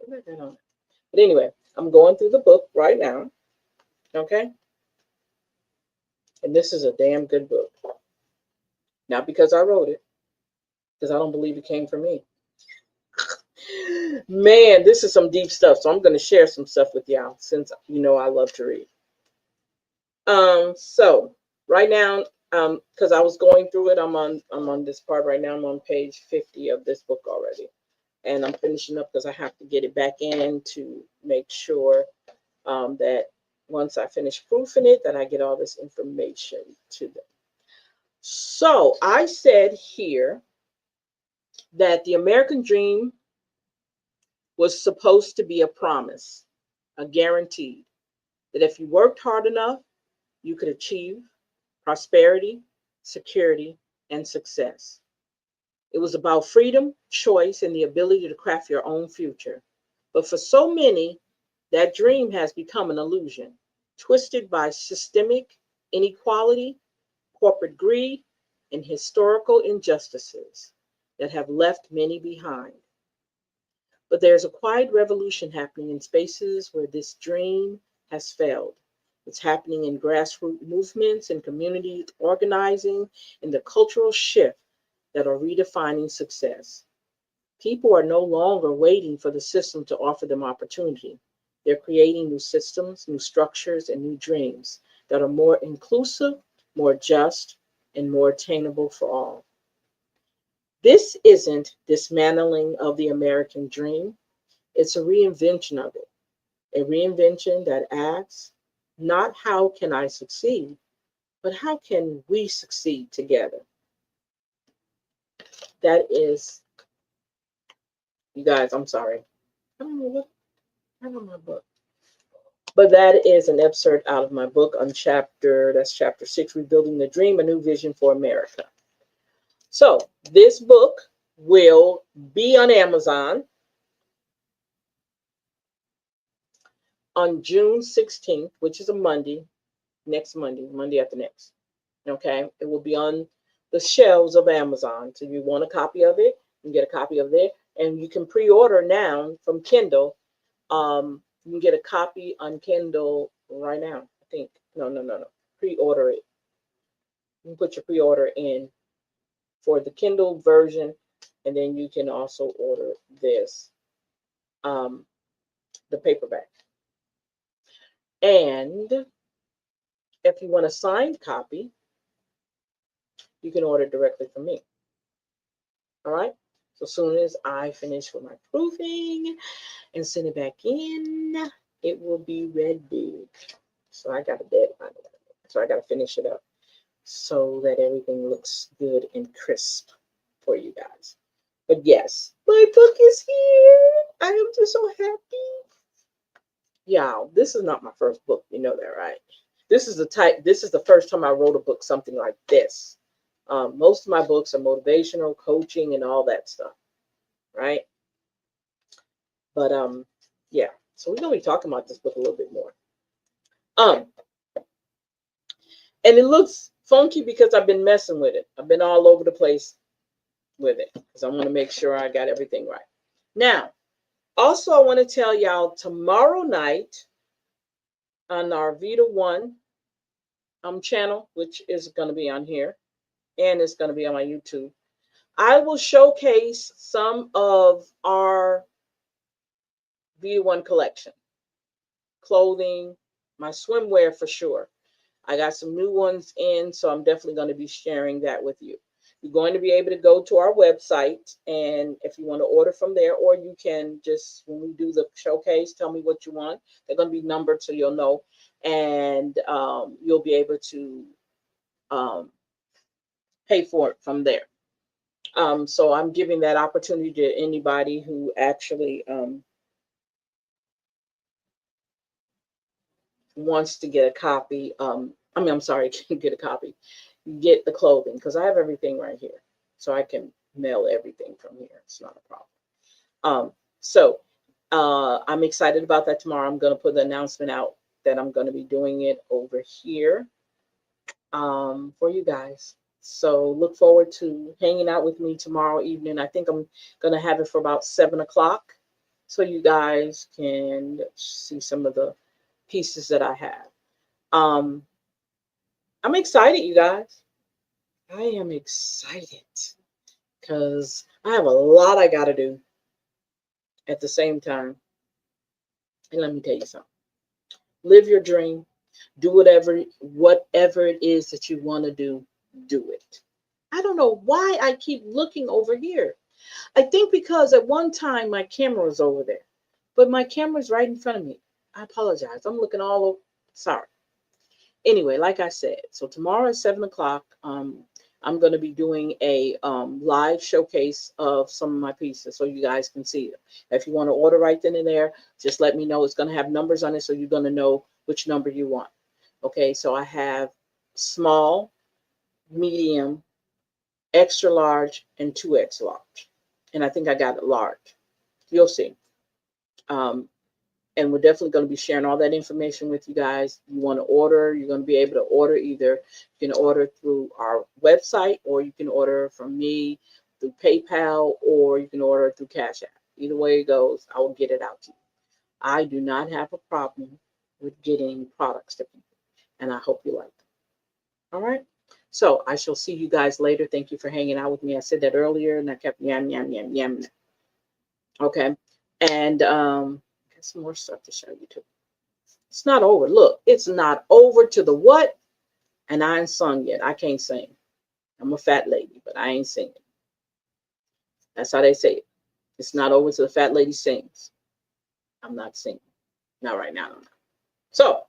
But anyway, I'm going through the book right now. Okay. And this is a damn good book. Not because I wrote it, because I don't believe it came from me. Man, this is some deep stuff. So I'm going to share some stuff with y'all since you know I love to read. So right now, because I was going through it, I'm on this part right now. I'm on page 50 of this book already. And I'm finishing up because I have to get it back in to make sure that once I finish proofing it, that I get all this information to them. So I said here that the American dream was supposed to be a promise, a guarantee that if you worked hard enough, you could achieve prosperity, security, and success. It was about freedom, choice, and the ability to craft your own future. But for so many, that dream has become an illusion, twisted by systemic inequality, corporate greed, and historical injustices that have left many behind. But there's a quiet revolution happening in spaces where this dream has failed. It's happening in grassroots movements and community organizing, and the cultural shift that are redefining success. People are no longer waiting for the system to offer them opportunity. They're creating new systems, new structures, and new dreams that are more inclusive, more just, and more attainable for all. This isn't dismantling of the American dream. It's a reinvention of it, a reinvention that asks, not how can I succeed, but how can we succeed together? That is, you guys, I'm sorry. I don't know what I don't know my book. But that is an excerpt out of my book on that's chapter 6, Rebuilding the Dream, A New Vision for America. So this book will be on Amazon on June 16th, which is a Monday, next Monday, Monday after next. Okay, it will be on the shelves of Amazon. So if you want a copy of it, you can get a copy of it, and you can pre-order now from Kindle. You can get a copy on Kindle right now. I think no. Pre-order it. You can put your pre-order in for the Kindle version, and then you can also order this, the paperback. And if you want a signed copy, you can order directly from me. All right. So as soon as I finish with my proofing and send it back in, it will be ready. So I got a deadline. So I got to finish it up so that everything looks good and crisp for you guys. But yes, my book is here. I am just so happy. Yeah, this is not my first book. You know that, right? This is the first time I wrote a book, something like this. Most of my books are motivational, coaching, and all that stuff, right? But yeah. So we're gonna be talking about this book a little bit more. And it looks funky because I've been messing with it. I've been all over the place with it because I want to make sure I got everything right. Now, also I want to tell y'all tomorrow night on our Vita One channel, which is going to be on here, and it's going to be on my YouTube. I will showcase some of our V1 collection, clothing, my swimwear for sure. I got some new ones in, so I'm definitely going to be sharing that with you. You're going to be able to go to our website, and if you want to order from there, or you can just, when we do the showcase, tell me what you want. They're going to be numbered so you'll know, and you'll be able to pay for it from there. So I'm giving that opportunity to anybody who actually wants to get a copy. I'm sorry, get a copy, get the clothing, because I have everything right here. So I can mail everything from here. It's not a problem. So I'm excited about that tomorrow. I'm going to put the announcement out that I'm going to be doing it over here for you guys. So look forward to hanging out with me tomorrow evening. I think I'm going to have it for about 7 o'clock so you guys can see some of the pieces that I have. I'm excited, you guys. I am excited because I have a lot I got to do at the same time. And let me tell you something. Live your dream. Do whatever it is that you want to do it. I don't know why I keep looking over here. I think because at one time my camera was over there, but my camera's right in front of me. I apologize. I'm looking all over. Sorry. Anyway, like I said, so tomorrow at 7 o'clock, I'm going to be doing a live showcase of some of my pieces so you guys can see them. If you want to order right then and there, just let me know. It's going to have numbers on it, so you're going to know which number you want. Okay, so I have small, medium, extra large, and 2X large. And I think I got it large. You'll see. And we're definitely going to be sharing all that information with you guys. You want to order, you're going to be able to order either, you can order through our website, or you can order from me through PayPal, or you can order through Cash App. Either way it goes, I will get it out to you. I do not have a problem with getting products to people, and I hope you like them. All right. So I shall see you guys later. Thank you for hanging out with me. I said that earlier, and I kept yam, yam, yam, yam. Okay. And some more stuff to show you too. It's not over. Look, it's not over to the what? And I ain't sung yet. I can't sing. I'm a fat lady, but I ain't singing. That's how they say it. It's not over till the fat lady sings. I'm not singing. Not right now. No. So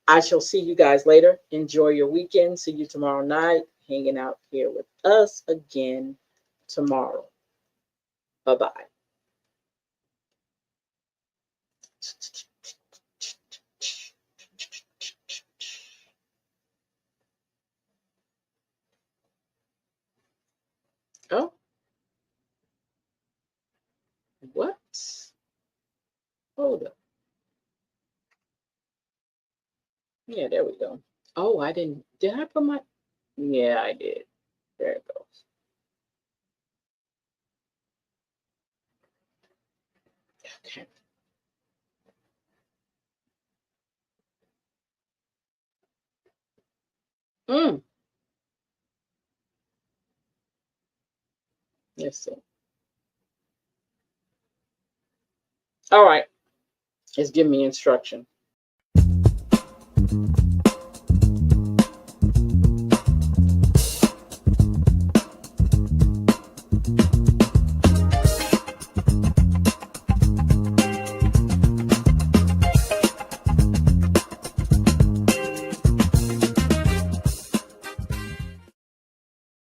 I shall see you guys later. Enjoy your weekend. See you tomorrow night, hanging out here with us again tomorrow. Bye-bye. Oh, what? Hold up. Yeah, there we go. Oh, I didn't. Did I put my? Yeah, I did. There it goes. Okay. Mm. Let's see. All right. It's giving me instruction.